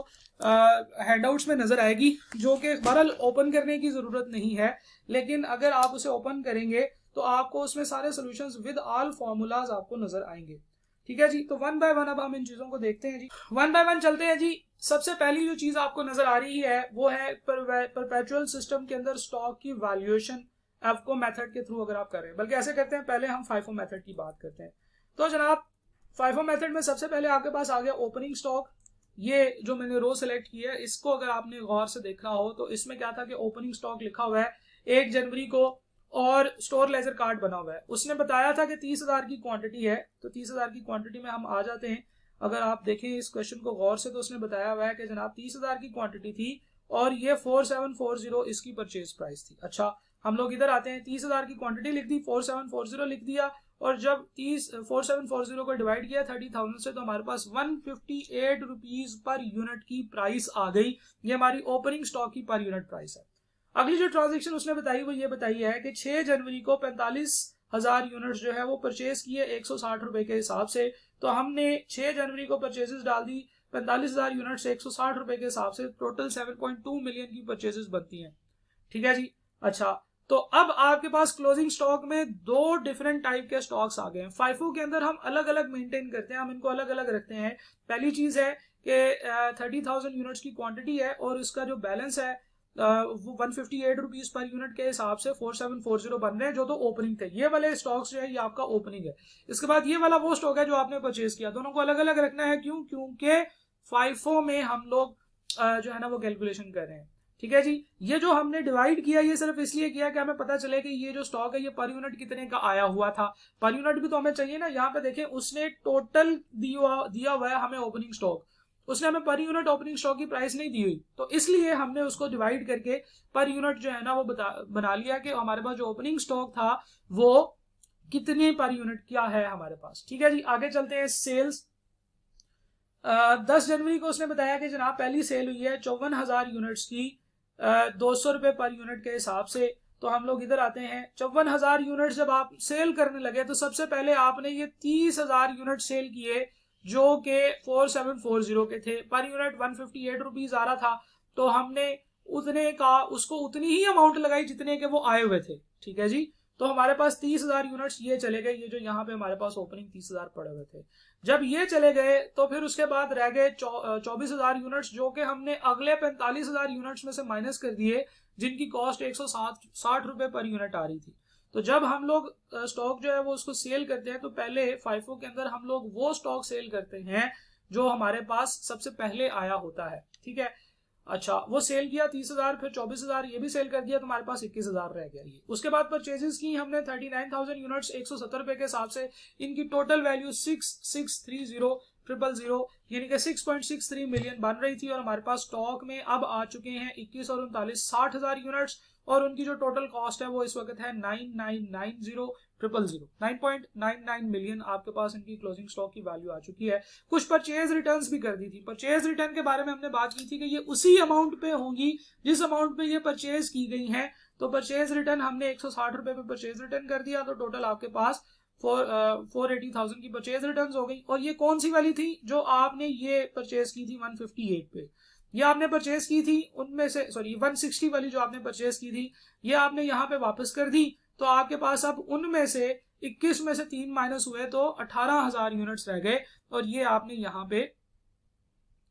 हैंडआउट्स में नजर आएगी, जो कि बहरहाल ओपन करने की जरूरत नहीं है, लेकिन अगर आप उसे ओपन करेंगे तो आपको उसमें सारे सॉल्यूशंस विद ऑल फॉर्मूलाज आपको नजर आएंगे। ठीक है जी, तो वन बाय वन अब हम इन चीजों को देखते हैं जी। वन बाय वन चलते हैं जी। सबसे पहली जो चीज आपको नजर आ रही है वो है परपेचुअल सिस्टम के अंदर स्टॉक की वैल्यूएशन एफको मेथड के थ्रू अगर आप कर रहे हैं, बल्कि ऐसे करते हैं, पहले हम फाइफो मेथड की बात करते हैं। तो जनाब फाइफो मेथड में सबसे पहले आपके पास आ गया ओपनिंग स्टॉक। ये जो मैंने रो सेलेक्ट की है, इसको अगर आपने गौर से देखा हो तो इसमें क्या था कि ओपनिंग स्टॉक लिखा हुआ है 1 जनवरी को और स्टोर लेजर कार्ड बना हुआ है। उसने बताया था कि 30,000 की क्वांटिटी है, तो 30,000 की क्वांटिटी में हम आ जाते हैं। अगर आप देखें इस क्वेश्चन को गौर से तो उसने बताया हुआ है कि जनाब 30,000 की क्वांटिटी थी और ये 4740 इसकी परचेज प्राइस थी। अच्छा, हम लोग इधर आते हैं, 30,000 की क्वांटिटी लिख दी, 4740 लिख दिया और जब 4740 को डिवाइड किया 30,000 से तो हमारे पास 158 रुपीज पर यूनिट की प्राइस आ गई। ये हमारी ओपनिंग स्टॉक की पर यूनिट प्राइस है। अगली जो ट्रांजेक्शन उसने बताई वो ये बताई है कि 6 जनवरी को 45,000 यूनिट्स जो है वो परचेज किए 160 रुपए के हिसाब से। तो हमने 6 जनवरी को परचेजेस डाल दी 45,000 यूनिट्स 160 रुपए के हिसाब से, टोटल 7.2 मिलियन की परचेजेस बनती हैं। ठीक है जी, अच्छा तो अब आपके पास क्लोजिंग स्टॉक में 2 डिफरेंट टाइप के स्टॉक्स आ गए हैं। फाइफो के अंदर हम अलग अलग मेंटेन करते हैं, हम इनको अलग अलग रखते हैं। पहली चीज है कि 30,000 यूनिट्स की क्वांटिटी है और इसका जो बैलेंस है वो 158 रुपीज पर यूनिट के हिसाब से 4740 बन रहे हैं, जो तो ओपनिंग थे। ये वाले स्टॉक्स जो है ये आपका ओपनिंग है। इसके बाद ये वाला वो स्टॉक है जो आपने परचेज किया। दोनों को अलग अलग रखना है। क्यों? क्योंकि फाइफो में हम लोग जो है ना वो कैलकुलेशन कर रहे हैं। ठीक है जी, ये जो हमने डिवाइड किया ये सिर्फ इसलिए किया कि हमें पता चले कि ये जो स्टॉक है ये पर यूनिट कितने का आया हुआ था। पर यूनिट भी तो हमें चाहिए ना। यहाँ पे देखें उसने टोटल दिया हुआ है हमें ओपनिंग स्टॉक, उसने हमें पर यूनिट ओपनिंग स्टॉक की प्राइस नहीं दी हुई, तो इसलिए हमने उसको डिवाइड करके पर यूनिट जो है ना वो बना लिया कि हमारे पास जो ओपनिंग स्टॉक था वो कितने पर यूनिट क्या है हमारे पास। ठीक है जी, आगे चलते हैं। सेल्स 10 जनवरी को उसने बताया कि जनाब पहली सेल हुई है 54,000 यूनिट्स की 200 रुपए पर यूनिट के हिसाब से। तो हम लोग इधर आते हैं, 54,000 यूनिट जब आप सेल करने लगे तो सबसे पहले आपने ये 30,000 यूनिट सेल किए जो कि 4740 के थे, पर यूनिट 158 रुपीज आ रहा था, तो हमने उतने का उसको उतनी ही अमाउंट लगाई जितने के वो आए हुए थे। ठीक है जी, तो हमारे पास 30,000 यूनिट्स ये चले गए, ये जो यहाँ पे हमारे पास ओपनिंग 30,000 पड़े हुए थे, जब ये चले गए तो फिर उसके बाद रह गए 24,000 यूनिट्स जो कि हमने अगले 45,000 यूनिट्स में से माइनस कर दिए, जिनकी कॉस्ट 160 रुपए पर यूनिट आ रही थी। तो जब हम लोग स्टॉक जो है वो उसको सेल करते हैं तो पहले फाइफो के अंदर हम लोग वो स्टॉक सेल करते हैं जो हमारे पास सबसे पहले आया होता है। ठीक है, अच्छा वो सेल किया 30,000, फिर 24,000 ये भी सेल कर दिया, तो हमारे पास 21,000 रह गया ये। उसके बाद परचेजेस की हमने 39,000 यूनिट्स 170 रुपए के हिसाब से, इनकी टोटल वैल्यू 6,630,000 यानी कि 6.63 मिलियन बन रही थी, और हमारे पास स्टॉक में अब आ चुके हैं 21 और 39 60,000 यूनिट्स, और उनकी जो टोटल कॉस्ट है वो इस वक्त है 9,999 मिलियन आपके पास इनकी क्लोजिंग स्टॉक की वैल्यू आ चुकी है। कुछ परचेज रिटर्न्स भी कर दी थी। परचेज रिटर्न के बारे में हमने बात की थी कि ये उसी अमाउंट पे होंगी जिस अमाउंट पे ये परचेज की गई हैं, तो परचेज रिटर्न हमने 160 रुपए पे परचेज रिटर्न कर दिया, तो टोटल आपके पास 480,000 की परचेज रिटर्न हो गई। और ये कौन सी वाली थी जो आपने ये परचेज की थी 158 पे, ये आपने परचेज की थी उनमें से, सॉरी 160 वाली जो आपने परचेज की थी ये आपने यहाँ पे वापस कर दी, तो आपके पास अब उनमें से 21 में से 3 माइनस हुए तो 18,000 यूनिट्स रह गए, और ये आपने यहाँ पे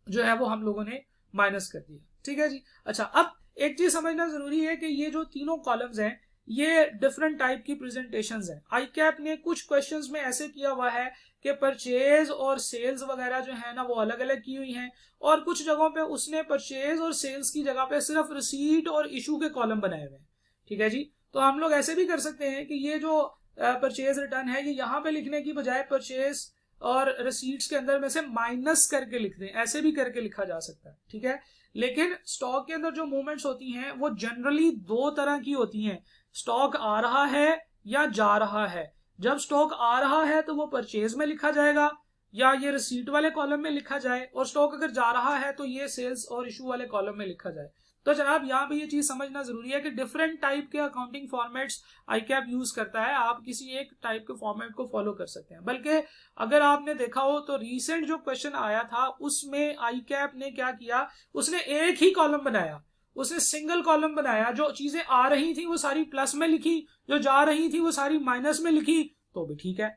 जो है वो हम लोगों ने माइनस कर दिया। ठीक है जी, अच्छा अब एक चीज समझना जरूरी है कि ये जो तीनों कॉलम्स हैं ये डिफरेंट टाइप की प्रेजेंटेशंस हैं। आई कैप ने कुछ क्वेश्चंस में ऐसे किया हुआ है कि परचेज और सेल्स वगैरह जो है ना वो अलग अलग की हुई हैं, और कुछ जगहों पे उसने परचेज और सेल्स की जगह पे सिर्फ रिसीट और इशू के कॉलम बनाए हुए हैं। ठीक है जी, तो हम लोग ऐसे भी कर सकते हैं कि ये जो परचेज रिटर्न है ये यहाँ पे लिखने की बजाय परचेज और रिसीट्स के अंदर में से माइनस करके लिख दें, ऐसे भी करके लिखा जा सकता है। ठीक है, लेकिन स्टॉक के अंदर जो मूवमेंट्स होती हैं वो जनरली दो तरह की होती हैं, स्टॉक आ रहा है या जा रहा है। जब स्टॉक आ रहा है तो वो परचेज में लिखा जाएगा या ये रिसीट वाले कॉलम में लिखा जाए, और स्टॉक अगर जा रहा है तो ये सेल्स और इशू वाले कॉलम में लिखा जाए। तो जनाब यहाँ पे ये चीज समझना जरूरी है कि डिफरेंट टाइप के अकाउंटिंग फॉर्मेट्स आई कैप यूज करता है, आप किसी एक टाइप के फॉर्मेट को फॉलो कर सकते हैं। बल्कि अगर आपने देखा हो तो रिसेंट जो क्वेश्चन आया था उसमें आई कैप ने क्या किया, उसने एक ही कॉलम बनाया, उसने सिंगल कॉलम बनाया, जो चीजें आ रही थी वो सारी प्लस में लिखी, जो जा रही थी वो सारी माइनस में लिखी, तो भी ठीक है।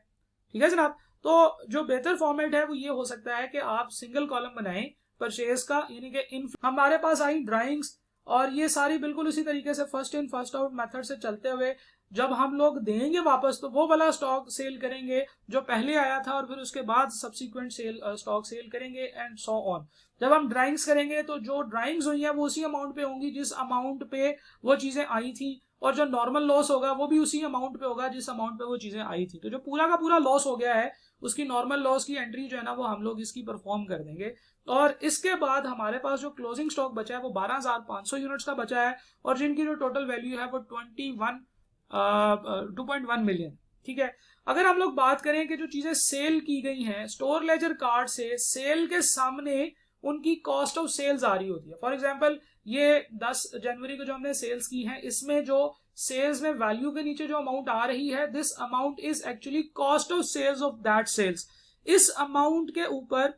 ठीक है जनाब, तो जो बेहतर फॉर्मेट है वो ये हो सकता है कि आप सिंगल कॉलम बनाएं परचेज का, यानी कि इन हमारे पास आई ड्राइंग्स, और ये सारी बिल्कुल उसी तरीके से first in first out method से चलते हुए जब हम लोग देंगे वापस तो वो वाला स्टॉक सेल करेंगे जो पहले आया था, और फिर उसके बाद सब्सिक्वेंट सेल स्टॉक सेल करेंगे एंड सो ऑन। जब हम ड्राइंग्स करेंगे तो जो ड्राइंग्स हुई है वो उसी अमाउंट पे होंगी जिस अमाउंट पे वो चीजें आई थी, और जो नॉर्मल लॉस होगा वो भी उसी अमाउंट पे होगा जिस अमाउंट पे वो चीजें आई थी। तो जो पूरा का पूरा लॉस हो गया है उसकी नॉर्मल लॉस की एंट्री जो है ना वो हम लोग इसकी परफॉर्म कर देंगे, और इसके बाद हमारे पास जो क्लोजिंग स्टॉक बचा है वो 12,500 यूनिट्स का बचा है, और जिनकी जो टोटल वैल्यू है वो 2.1 मिलियन। ठीक है, अगर हम लोग बात करें कि जो चीजें सेल की गई हैं स्टोर लेजर कार्ड से, सेल के सामने उनकी कॉस्ट ऑफ सेल्स आ रही होती है। फॉर एग्जांपल ये 10 जनवरी को जो हमने सेल्स की है, इसमें जो सेल्स में वैल्यू के नीचे जो अमाउंट आ रही है, this amount is actually cost of sales of that sales. इस अमाउंट के ऊपर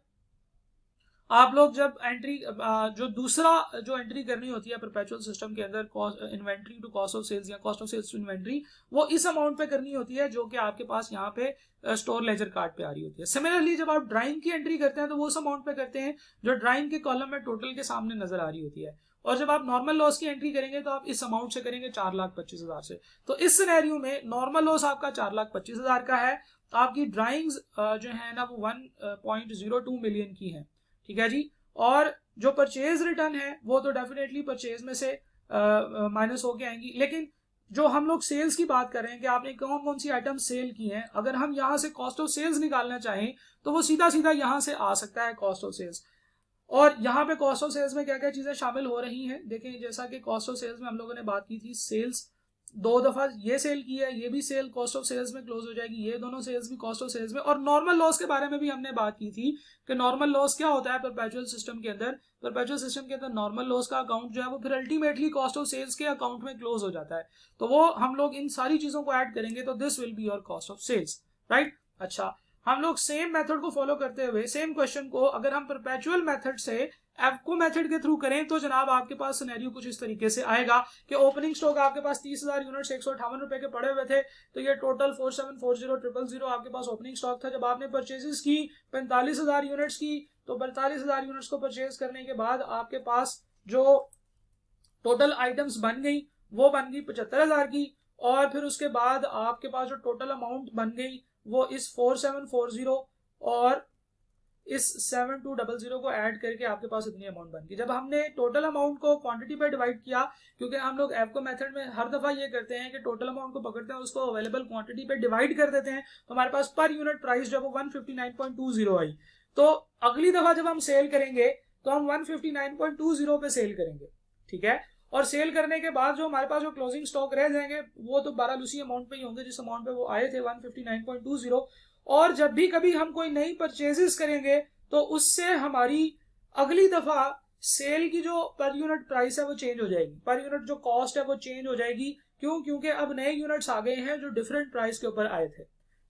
आप लोग जब एंट्री जो दूसरा जो एंट्री करनी होती है परपेचुअल सिस्टम के अंदर, inventory to cost of sales या cost of sales to inventory, वो इस अमाउंट पे करनी होती है जो कि आपके पास यहाँ पे स्टोर लेजर कार्ड पे आ रही होती है। सिमिलरली जब आप ड्राइंग की एंट्री करते हैं तो वो उस अमाउंट पे करते हैं जो ड्राइंग के कॉलम में टोटल के सामने नजर आ रही होती है, और जब आप नॉर्मल लॉस की एंट्री करेंगे तो आप इस अमाउंट से करेंगे 4,25,000 से। तो इस सिनेरियो में नॉर्मल लॉस आपका 4,25,000 का है, आपकी ड्राइंग्स जो है ना वो 1.02 मिलियन की है। ठीक है जी, और जो परचेज रिटर्न है वो तो डेफिनेटली परचेज में से माइनस होके आएंगी, लेकिन जो हम लोग सेल्स की बात कर रहे हैं कि आपने कौन कौन सी आइटम सेल की हैं, अगर हम यहां से कॉस्ट ऑफ सेल्स निकालना चाहें तो वो सीधा सीधा यहां से आ सकता है कॉस्ट ऑफ सेल्स। और यहाँ पे कॉस्ट ऑफ सेल्स में क्या क्या चीजें शामिल हो रही हैं देखें, जैसा कि कॉस्ट ऑफ सेल्स में हम लोगों ने बात की थी सेल्स दो दफा ये सेल किया है, ये भी सेल कॉस्ट ऑफ सेल्स में क्लोज हो जाएगी, ये दोनों सेल्स भी कॉस्ट ऑफ सेल्स में। और नॉर्मल लॉस के बारे में भी हमने बात की थी कि नॉर्मल लॉस क्या होता है परपेचुअल सिस्टम के अंदर। परपेचुअल सिस्टम के अंदर नॉर्मल लॉस का अकाउंट जो है वो फिर अल्टीमेटली कॉस्ट ऑफ सेल्स के अकाउंट में क्लोज हो जाता है। तो वो हम लोग इन सारी चीजों को ऐड करेंगे तो this will be your cost of sales, right. अच्छा, हम लोग सेम मेथड को फॉलो करते हुए सेम क्वेश्चन को अगर हम परपेचुअल मेथड से एवको मेथड के थ्रू करें तो जनाब आपके पास सिनेरियो कुछ इस तरीके से आएगा कि ओपनिंग स्टॉक आपके पास 30,000 यूनिट्स 158 रुपए के पड़े हुए थे, तो ये टोटल 4740,000 आपके पास ओपनिंग स्टॉक था। जब आपने परचेजेस की 45,000 यूनिट्स की, तो 45,000 यूनिट्स को परचेज करने के बाद आपके पास जो टोटल आइटम्स बन गई वो बन गई 75,000 की, और फिर उसके बाद आपके पास जो टोटल अमाउंट बन गई वो इस 4740 और इस 7200 को ऐड करके आपके पास इतनी अमाउंट बन गई। जब हमने टोटल अमाउंट को क्वांटिटी पे डिवाइड किया, क्योंकि हम लोग एवको मेथड में हर दफा ये करते हैं कि टोटल अमाउंट को पकड़ते हैं उसको अवेलेबल क्वांटिटी पे डिवाइड कर देते हैं, तो हमारे पास पर यूनिट प्राइस जब 159.20 आई, तो अगली दफा जब हम सेल करेंगे तो हम 159.20 पे सेल करेंगे, ठीक है। और सेल करने के बाद जो हमारे पास जो क्लोजिंग स्टॉक रह जाएंगे वो तो बहरहाल उसी अमाउंट पे ही होंगे जिस अमाउंट पे वो आए थे 159.20। और जब भी कभी हम कोई नई परचेजेस करेंगे तो उससे हमारी अगली दफा सेल की जो पर यूनिट प्राइस है वो चेंज हो जाएगी, पर यूनिट जो कॉस्ट है वो चेंज हो जाएगी। क्यों? क्योंकि अब नए यूनिट्स आ गए हैं जो डिफरेंट प्राइस के ऊपर आए थे,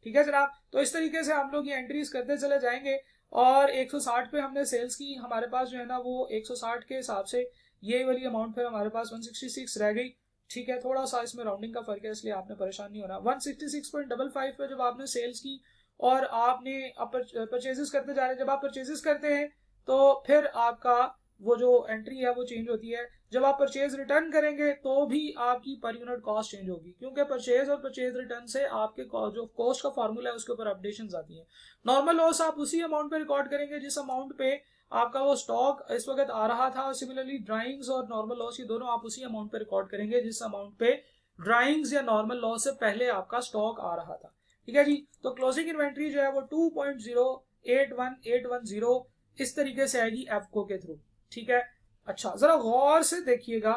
ठीक है जनाब। तो इस तरीके से हम लोग ये एंट्रीज करते चले जाएंगे। और 160 पे हमने सेल्स की, हमारे पास जो है ना वो 160 के हिसाब से ये वाली अमाउंट पे हमारे पास 166 रह गई, ठीक है। थोड़ा सा इसमें राउंडिंग का फर्क है इसलिए आपने परेशान नहीं होना। 166.55 पे जब आपने सेल्स की और आपने परचेजेस करते जा रहे हैं, जब आप परचेजेस करते हैं तो फिर आपका वो जो एंट्री है वो चेंज होती है। जब आप परचेज रिटर्न करेंगे तो भी आपकी पर यूनिट कॉस्ट चेंज होगी, क्योंकि परचेज और परचेज रिटर्न से आपके जो कॉस्ट का फॉर्मूला है उसके ऊपर अपडेशंस आती हैं। नॉर्मल लॉस आप उसी अमाउंट पे रिकॉर्ड करेंगे जिस अमाउंट पे आपका वो स्टॉक इस वक्त आ रहा था। सिमिलरली ड्राइंग्स और नॉर्मल लॉस ये दोनों आप उसी अमाउंट पे रिकॉर्ड करेंगे जिस अमाउंट पे ड्राइंग्स या नॉर्मल लॉस से पहले आपका स्टॉक आ रहा था, ठीक है जी। तो क्लोजिंग इन्वेंट्री जो है वो 2.081810 इस तरीके से आएगी एफको के थ्रू, ठीक है। अच्छा, जरा गौर से देखिएगा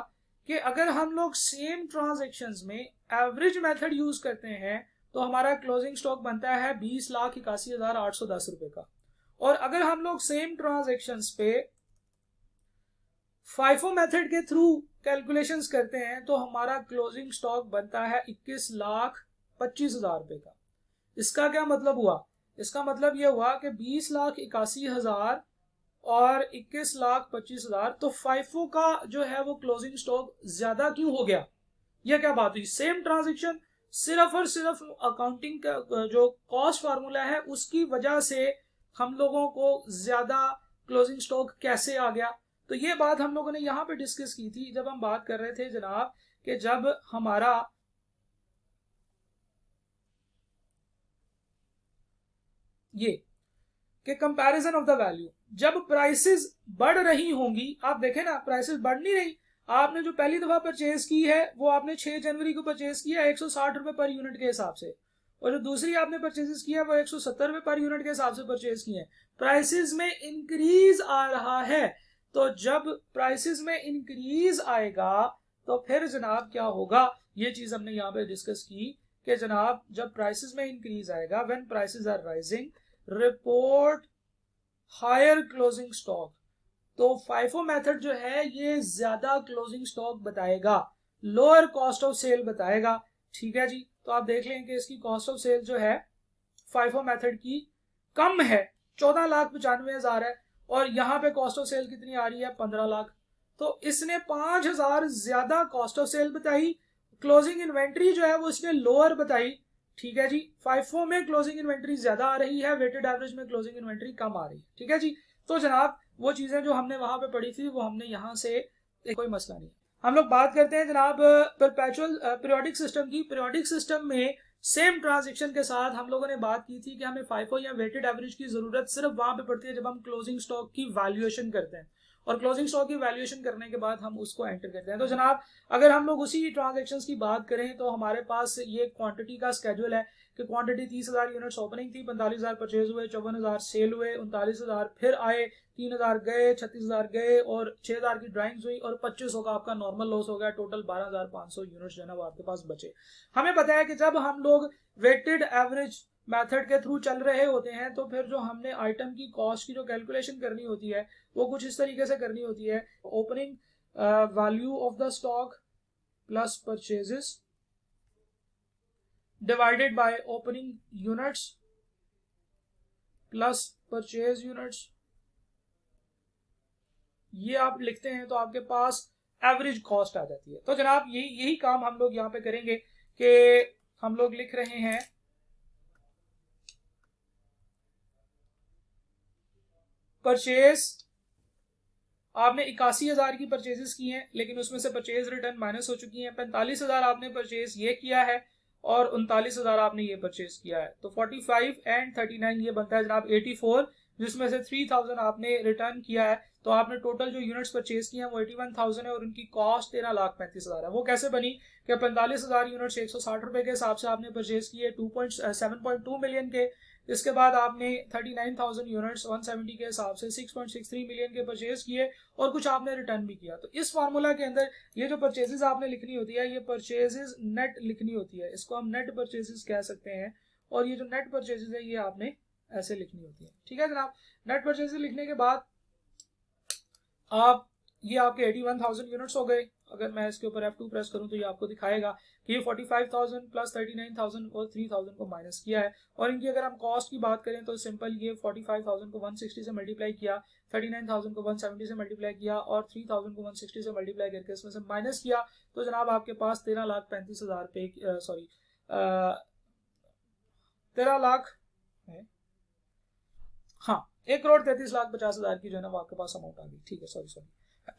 कि अगर हम लोग सेम ट्रांजेक्शन्स में एवरेज मेथड यूज करते हैं तो हमारा क्लोजिंग स्टॉक बनता है 20,81,810 रुपए का। और अगर हम लोग सेम ट्रांजेक्शन्स पे फाइफो मेथड के थ्रू कैलकुलेशंस करते हैं तो हमारा क्लोजिंग स्टॉक बनता है 21,25,000 रुपए का। इसका क्या मतलब हुआ? इसका मतलब यह हुआ कि 20,81,000 और 21,25,000, तो फाइफो का जो है वो क्लोजिंग स्टॉक ज्यादा क्यों हो गया? यह क्या बात हुई? सेम ट्रांजेक्शन, सिर्फ और सिर्फ अकाउंटिंग का जो कॉस्ट फार्मूला है उसकी वजह से हम लोगों को ज्यादा क्लोजिंग स्टॉक कैसे आ गया? तो ये बात हम लोगों ने यहां पे डिस्कस की थी जब हम बात कर रहे थे जनाब कि जब हमारा ये कि कंपैरिजन ऑफ द वैल्यू, जब प्राइसेस बढ़ रही होंगी, आप देखें ना प्राइसेस बढ़ नहीं रही। आपने जो पहली दफा परचेज की है वो आपने 6 जनवरी को परचेज किया 160 रुपए पर यूनिट के हिसाब से, और जो दूसरी आपने परचेजेस किया वो 170 रुपए पर यूनिट के हिसाब से परचेज किए। प्राइसेस में इंक्रीज आ रहा है, तो जब प्राइसेस में इंक्रीज आएगा तो फिर जनाब क्या होगा? ये चीज हमने यहाँ पे डिस्कस की कि जनाब जब प्राइसेस में इंक्रीज आएगा, when prices are rising report higher closing stock, तो फाइफो मेथड जो है ये ज्यादा क्लोजिंग स्टॉक बताएगा, लोअर कॉस्ट ऑफ सेल बताएगा, ठीक है जी। तो आप देख लें कि इसकी कॉस्ट ऑफ सेल जो है फाइफो मेथड की कम है, 14,95,000 है, और यहाँ पे कॉस्ट ऑफ सेल कितनी आ रही है? 15 लाख। तो इसने 5,000 ज्यादा कॉस्ट ऑफ सेल बताई। क्लोजिंग इन्वेंट्री जो है वो इसने लोअर बताई, ठीक है जी। फाइफो में क्लोजिंग इन्वेंट्री ज्यादा आ रही है, वेटेड एवरेज में क्लोजिंग इन्वेंट्री कम आ रही है, ठीक है जी। तो जनाब वो चीजें जो हमने वहां पे पढ़ी थी वो हमने यहाँ से, कोई मसला नहीं। हम लोग बात करते हैं जनाब परपेचुअल पीरियोडिक सिस्टम की। पीरियोडिक सिस्टम में सेम ट्रांजेक्शन के साथ हम लोगों ने बात की थी कि हमें फाइफो या वेटेड एवरेज की जरूरत सिर्फ वहां पे पड़ती है जब हम क्लोजिंग स्टॉक की वैल्यूएशन करते हैं, और क्लोजिंग स्टॉक की वैल्यूएशन करने के बाद हम उसको एंटर करते हैं। तो जनाब अगर हम लोग उसी ट्रांजेक्शन्स की बात करें तो हमारे पास ये क्वांटिटी का स्केड्यूल है कि क्वांटिटी 30,000 यूनिट्स ओपनिंग थी, 45,000 परचेज हुए, 54,000 सेल हुए, 39,000 फिर आए, 3,000 गए, 36,000 गए और 6,000 की ड्राइंग्स हुई और 2500 का आपका नॉर्मल लॉस हो गया। टोटल 12,500 यूनिट्स जो है ना वो आपके पास बचे। हमें पता है कि जब हम लोग वेटेड एवरेज मेथड के थ्रू चल रहे होते हैं तो फिर जो हमने आइटम की कॉस्ट की जो कैलकुलेशन करनी होती है वो कुछ इस तरीके से करनी होती है। Opening value of the stock plus purchases divided by opening units plus purchase units, ये आप लिखते हैं तो आपके पास एवरेज कॉस्ट आ जाती है। तो जनाब यही काम हम लोग यहां पे करेंगे कि हम लोग लिख रहे हैं परचेज, आपने 81,000 की परचेजेस की हैं लेकिन उसमें से परचेज रिटर्न माइनस हो चुकी हैं। 45,000 आपने परचेज ये किया है और 39,000 आपने ये परचेज किया है। तो 45 एंड 39 ये बनता है जनाब 84, जिसमें से 3,000 आपने रिटर्न किया है। तो आपने टोटल जो यूनिट्स परचेज किए हैं वो 81,000 है और उनकी कॉस्ट 13,35,000 है। वो कैसे बनी कि 45,000 यूनिट्स 160 रुपए के हिसाब से आपने परचेज किए 7.2 मिलियन के। इसके बाद आपने 39,000 यूनिट्स 170 के हिसाब से 6.63 मिलियन के परचेज किए और कुछ आपने रिटर्न भी किया। तो इस फार्मूला के अंदर ये जो परचेजेस आपने लिखनी होती है ये परचेजेस नेट लिखनी होती है, इसको हम नेट परचेजेस कह सकते हैं। और ये जो नेट परचेजेस है ये आपने ऐसे लिखनी होती है। ठीक है जनाब, नेट परचेजेस लिखने के बाद आप ये आपके 81,000 यूनिट्स हो गए। अगर मैं इसके ऊपर F2 प्रेस करूं तो ये आपको दिखाएगा कि ये 45,000 प्लस 39,000 और 3,000 को माइनस किया है। और इनकी अगर हम कॉस्ट की बात करें तो सिंपल ये 45,000 को 160 से मल्टीप्लाई किया, 39,000 को 170 से मल्टीप्लाई किया और 3,000 को 160 से मल्टीप्लाई करके इसमें से माइनस किया। तो जनाब आपके पास 13,35,000 पे सॉरी 13 लाख, हाँ 1,33,50,000 की जो है ना वो आपके पास अमाउंट आ गई। ठीक है, सॉरी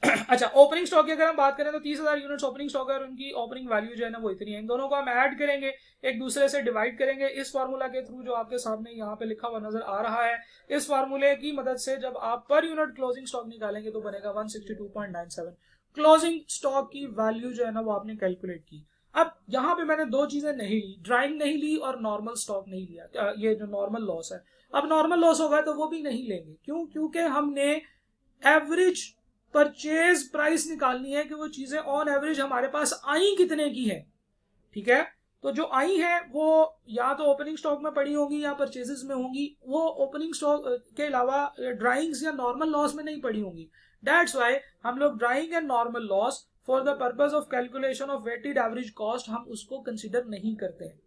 अच्छा, ओपनिंग स्टॉक की अगर हम बात करें तो 30,000 यूनिट्स ओपनिंग स्टॉक है और उनकी ओपनिंग वैल्यू जो है ना वो इतनी है। इन दोनों को हम ऐड करेंगे, एक दूसरे से डिवाइड करेंगे इस फार्मूला के थ्रू जो आपके सामने यहाँ पे लिखा हुआ नजर आ रहा है। इस फार्मूले की मदद से जब आप पर यूनिट क्लोजिंग स्टॉक निकालेंगे तो बनेगा 162.97। क्लोजिंग स्टॉक की वैल्यू जो है ना वो आपने कैलकुलेट की। अब यहाँ पे मैंने दो चीजें नहीं ली, ड्राइंग नहीं ली और नॉर्मल स्टॉक नहीं लिया, ये जो नॉर्मल लॉस है। अब नॉर्मल लॉस होगा तो वो भी नहीं लेंगे, क्यों? क्योंकि हमने एवरेज परचेज प्राइस निकालनी है कि वो चीजें ऑन एवरेज हमारे पास आई कितने की है। ठीक है, तो जो आई है वो या तो ओपनिंग स्टॉक में पड़ी होंगी या परचेजेस में होंगी, वो ओपनिंग स्टॉक के अलावा ड्राइंग्स या नॉर्मल लॉस में नहीं पड़ी होंगी। दैट्स वाई हम लोग drawing and normal loss for the purpose of calculation of weighted average cost हम उसको कंसिडर नहीं करते हैं।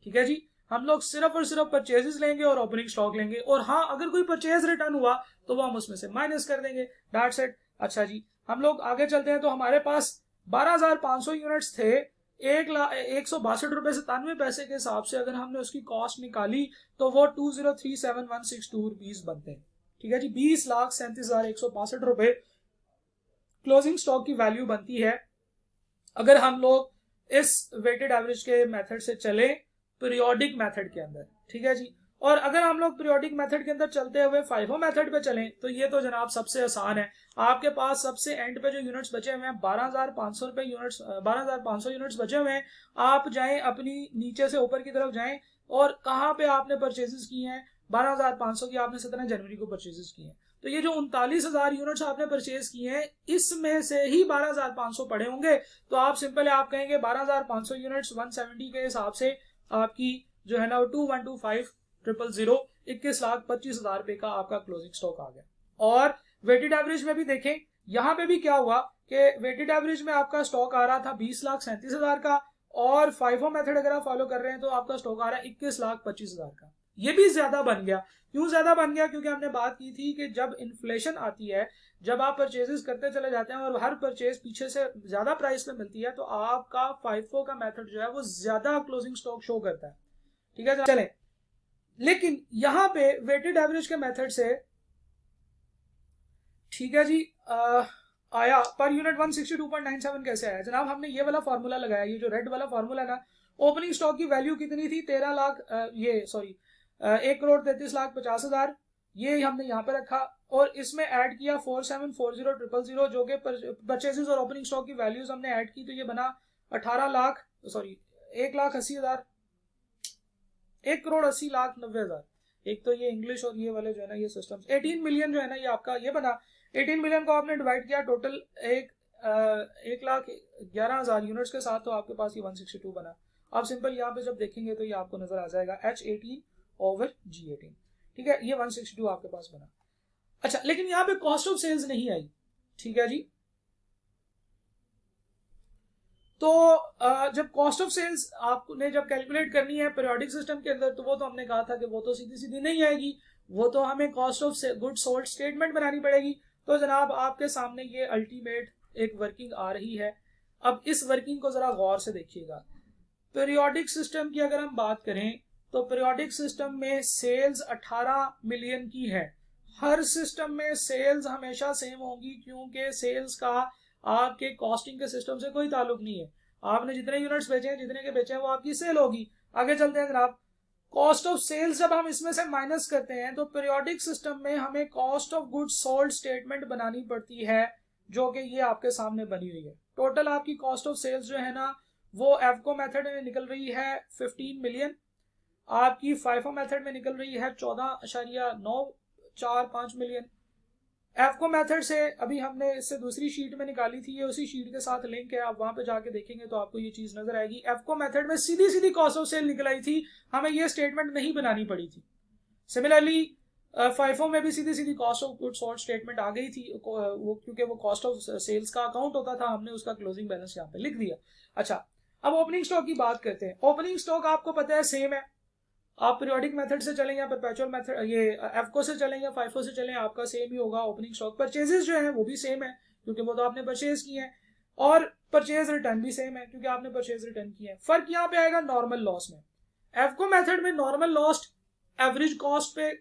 ठीक है जी, हम लोग सिर्फ और सिर्फ परचेजेस लेंगे और ओपनिंग स्टॉक लेंगे, और हाँ अगर कोई परचेज रिटर्न हुआ तो वो हम उसमें से माइनस कर देंगे। That's it. अच्छा जी, हम लोग आगे चलते हैं। तो हमारे पास 12,500 यूनिट्स थे, 1,62 रुपए 97 पैसे के हिसाब से अगर हमने उसकी कॉस्ट निकाली तो वो 2,03,716 रुपीज बनते हैं। ठीक है जी, 20,37,162 रुपए क्लोजिंग स्टॉक की वैल्यू बनती है अगर हम लोग इस वेटेड एवरेज के मेथड से चले पीरियोडिक मेथड के अंदर। ठीक है जी, और अगर हम लोग पीरियोडिक मेथड के अंदर चलते हुए फाइफो मेथड पे चलें तो ये तो जनाब सबसे आसान है। आपके पास सबसे एंड पे जो यूनिट्स बचे हुए हैं 12,500 रुपए यूनिट्स, 12,500 यूनिट्स बचे हुए हैं। आप जाएं अपनी नीचे से ऊपर की तरफ जाएं और कहाँ पे आपने परचेजेस की हैं, 12,500 की आपने 17 जनवरी को परचेजेस की हैं। तो ये जो 39,000 यूनिट्स आपने परचेज किए हैं इसमें से ही 12,500 पड़े होंगे। तो आप सिंपल है, आप कहेंगे 12,500 यूनिट्स 170 के हिसाब से आपकी जो है ना 2125,000 21,25,000 रुपए का आपका क्लोजिंग स्टॉक आ गया। और वेटेड एवरेज में भी देखें, यहां पे भी क्या हुआ कि वेटेड एवरेज में आपका स्टॉक आ रहा था 20,37,000 का, और फाइफो मेथड अगर आप फॉलो कर रहे हैं तो आपका स्टॉक आ रहा है 21,25,000 का। ये भी ज्यादा बन गया। क्यों ज्यादा बन गया? क्योंकि हमने बात की थी कि जब इन्फ्लेशन आती है, जब आप परचेजेस करते चले जाते हैं और हर परचेज पीछे से ज्यादा प्राइस पे मिलती है तो आपका फाइफो का मेथड जो है वो ज्यादा क्लोजिंग स्टॉक शो करता है। ठीक है, चले। लेकिन यहां पे वेटेड एवरेज के मेथड से, ठीक है जी, आया पर यूनिट 162.97 कैसे आया जनाब? हमने ये वाला फॉर्मूला लगाया, ये जो रेड वाला फॉर्मूला ना, ओपनिंग स्टॉक की वैल्यू कितनी थी? 13 लाख, ये सॉरी 1,33,50,000, ये हमने यहाँ पे रखा और इसमें ऐड किया 4740,000 जो कि परचेजेस और ओपनिंग स्टॉक की वैल्यूज हमने ऐड की, तो ये बना 18 लाख, सॉरी 1,80,000, 1,80,90,000। एक तो ये इंग्लिश और ये वाले जो है ना ये सिस्टम्स। 18 मिलियन जो है ना ये आपका ये बना। 18 मिलियन को आपने डिवाइड किया टोटल 1,11,000 यूनिट्स के साथ, तो आपके पास ये 162 बना। आप सिंपल यहाँ पे जब देखेंगे तो ये आपको नजर आ जाएगा H18/G18। ठीक है, ये 162 आपके पास बना। अच्छा, लेकिन यहाँ पे कॉस्ट ऑफ सेल्स नहीं आई। ठीक है जी, तो जब कॉस्ट ऑफ सेल्स आपने जब कैलकुलेट करनी है पीरियोडिक सिस्टम के अंदर, तो वो तो हमने कहा था कि वो तो सीधी सीधी नहीं आएगी, वो तो हमें cost of good sold statement बनानी पड़ेगी। तो जनाब आपके सामने ये अल्टीमेट एक वर्किंग आ रही है। अब इस वर्किंग को जरा गौर से देखिएगा। पीरियोडिक सिस्टम की अगर हम बात करें तो पीरियोडिक सिस्टम में सेल्स 18 मिलियन की है। हर सिस्टम में सेल्स हमेशा सेम होंगी, क्योंकि सेल्स का आपके कॉस्टिंग के सिस्टम से कोई ताल्लुक नहीं है। आपने जितने यूनिट्स बेचे हैं, जितने के बेचे हैं, वो आपकी सेल होगी। आगे चलते हैं जनाब। कॉस्ट ऑफ सेल्स जब हम इसमें से माइनस करते हैं तो पीरियोडिक सिस्टम में हमें cost of goods sold statement बनानी पड़ती है, जो कि ये आपके सामने बनी हुई है। टोटल आपकी कॉस्ट ऑफ सेल्स जो है ना वो एफको मेथड में निकल रही है 15 मिलियन, आपकी फाइफो मेथड में निकल रही है 14.945 मिलियन। एफको मेथड से अभी हमने इससे दूसरी शीट में निकाली थी, ये उसी शीट के साथ लिंक है, आप वहां पे जाके देखेंगे तो आपको ये चीज नजर आएगी। एफको मेथड में सीधी सीधी कॉस्ट ऑफ सेल निकल आई थी, हमें ये स्टेटमेंट नहीं बनानी पड़ी थी। सिमिलरली फाइफो में भी सीधी सीधी cost of goods sold statement आ गई थी, वो क्योंकि वो कॉस्ट ऑफ सेल्स का अकाउंट होता था, हमने उसका क्लोजिंग बैलेंस यहाँ पे लिख दिया। अच्छा, अब ओपनिंग स्टॉक की बात करते हैं। ओपनिंग स्टॉक आपको पता है सेम है, आप पीरियोडिक मेथड से चलें या परपेचुअल मेथड ये एफको से चलें या फाइफो से चलें, आपका सेम ही होगा। ओपनिंग स्टॉक परचेजेस जो है वो भी सेम है, क्योंकि वो तो आपने परचेज किए हैं, और परचेज रिटर्न भी सेम है, क्योंकि आपने परचेज रिटर्न किए हैं। फर्क यहाँ पे आएगा नॉर्मल लॉस में। एफको मेथड में नॉर्मल लॉस एवरेज कॉस्ट पे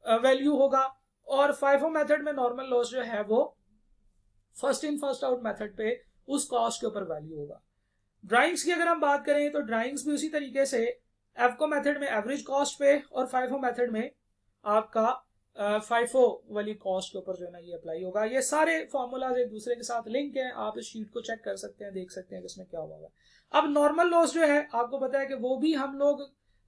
वैल्यू होगा, और फाइफो मेथड में नॉर्मल लॉस जो है वो first in first out method पे उस कॉस्ट के ऊपर वैल्यू होगा। ड्राइंग्स की अगर हम बात करें तो ड्राइंग्स भी उसी तरीके से एफको मेथड में एवरेज कॉस्ट पे, और फाइफो मेथड में आपका फाइफो वाली कॉस्ट के ऊपर जो है ना ये अप्लाई होगा। ये सारे फॉर्मूलाज एक दूसरे के साथ लिंक है, आप इस शीट को चेक कर सकते हैं, देख सकते हैं इसमें क्या होगा। अब नॉर्मल लॉस जो है आपको पता है कि वो भी हम लोग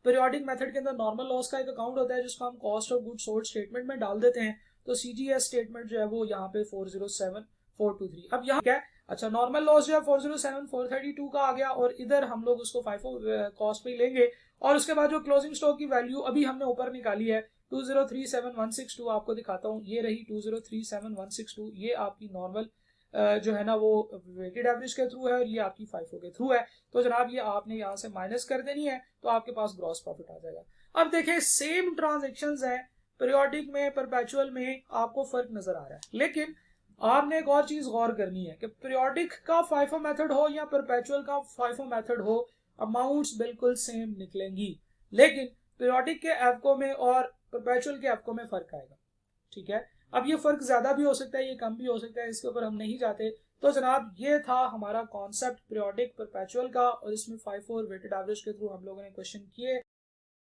पीरियोडिक मेथड के अंदर नॉर्मल लॉस का एक अकाउंट होता है, जिसको हम cost of goods sold statement में डाल देते हैं। तो सीजीएस स्टेटमेंट जो है वो यहाँ पे 407423। अब यहाँ क्या है, अच्छा नॉर्मल लॉस जो है 407432 का आ गया, और इधर हम लोग उसको फाइफो कॉस्ट पे लेंगे, और उसके बाद जो क्लोजिंग स्टॉक की वैल्यू अभी हमने ऊपर निकाली है 2037,162, आपको दिखाता हूँ, ये रही 2037,162। ये आपकी नॉर्मल जो है ना वो वेटेड एवरेज के थ्रू है, और ये आपकी फाइफो के थ्रू है। तो जनाब ये आपने यहाँ से माइनस कर देनी है, तो आपके पास ग्रॉस प्रॉफिट आ जाएगा। अब देखें सेम ट्रांजेक्शन्स है, पीरियोडिक में परपेचुअल में आपको फर्क नजर आ रहा है, लेकिन आपने एक और चीज गौर करनी है कि पीरियोडिक का फाइफो मेथड हो या परपेचुअल का फाइफो मेथड हो, अमाउंट्स बिल्कुल सेम निकलेंगी, लेकिन पीरियोडिक के एफको में और परपेचुअल के एफको में फर्क आएगा। ठीक है, अब ये फर्क ज्यादा भी हो सकता है, ये कम भी हो सकता है, इसके ऊपर हम नहीं जाते। तो जनाब ये था हमारा कॉन्सेप्ट पीरियोडिक परपेचुअल का, और इसमें फाइफो और वेटेड एवरेज के थ्रू हम लोगों ने क्वेश्चन किए।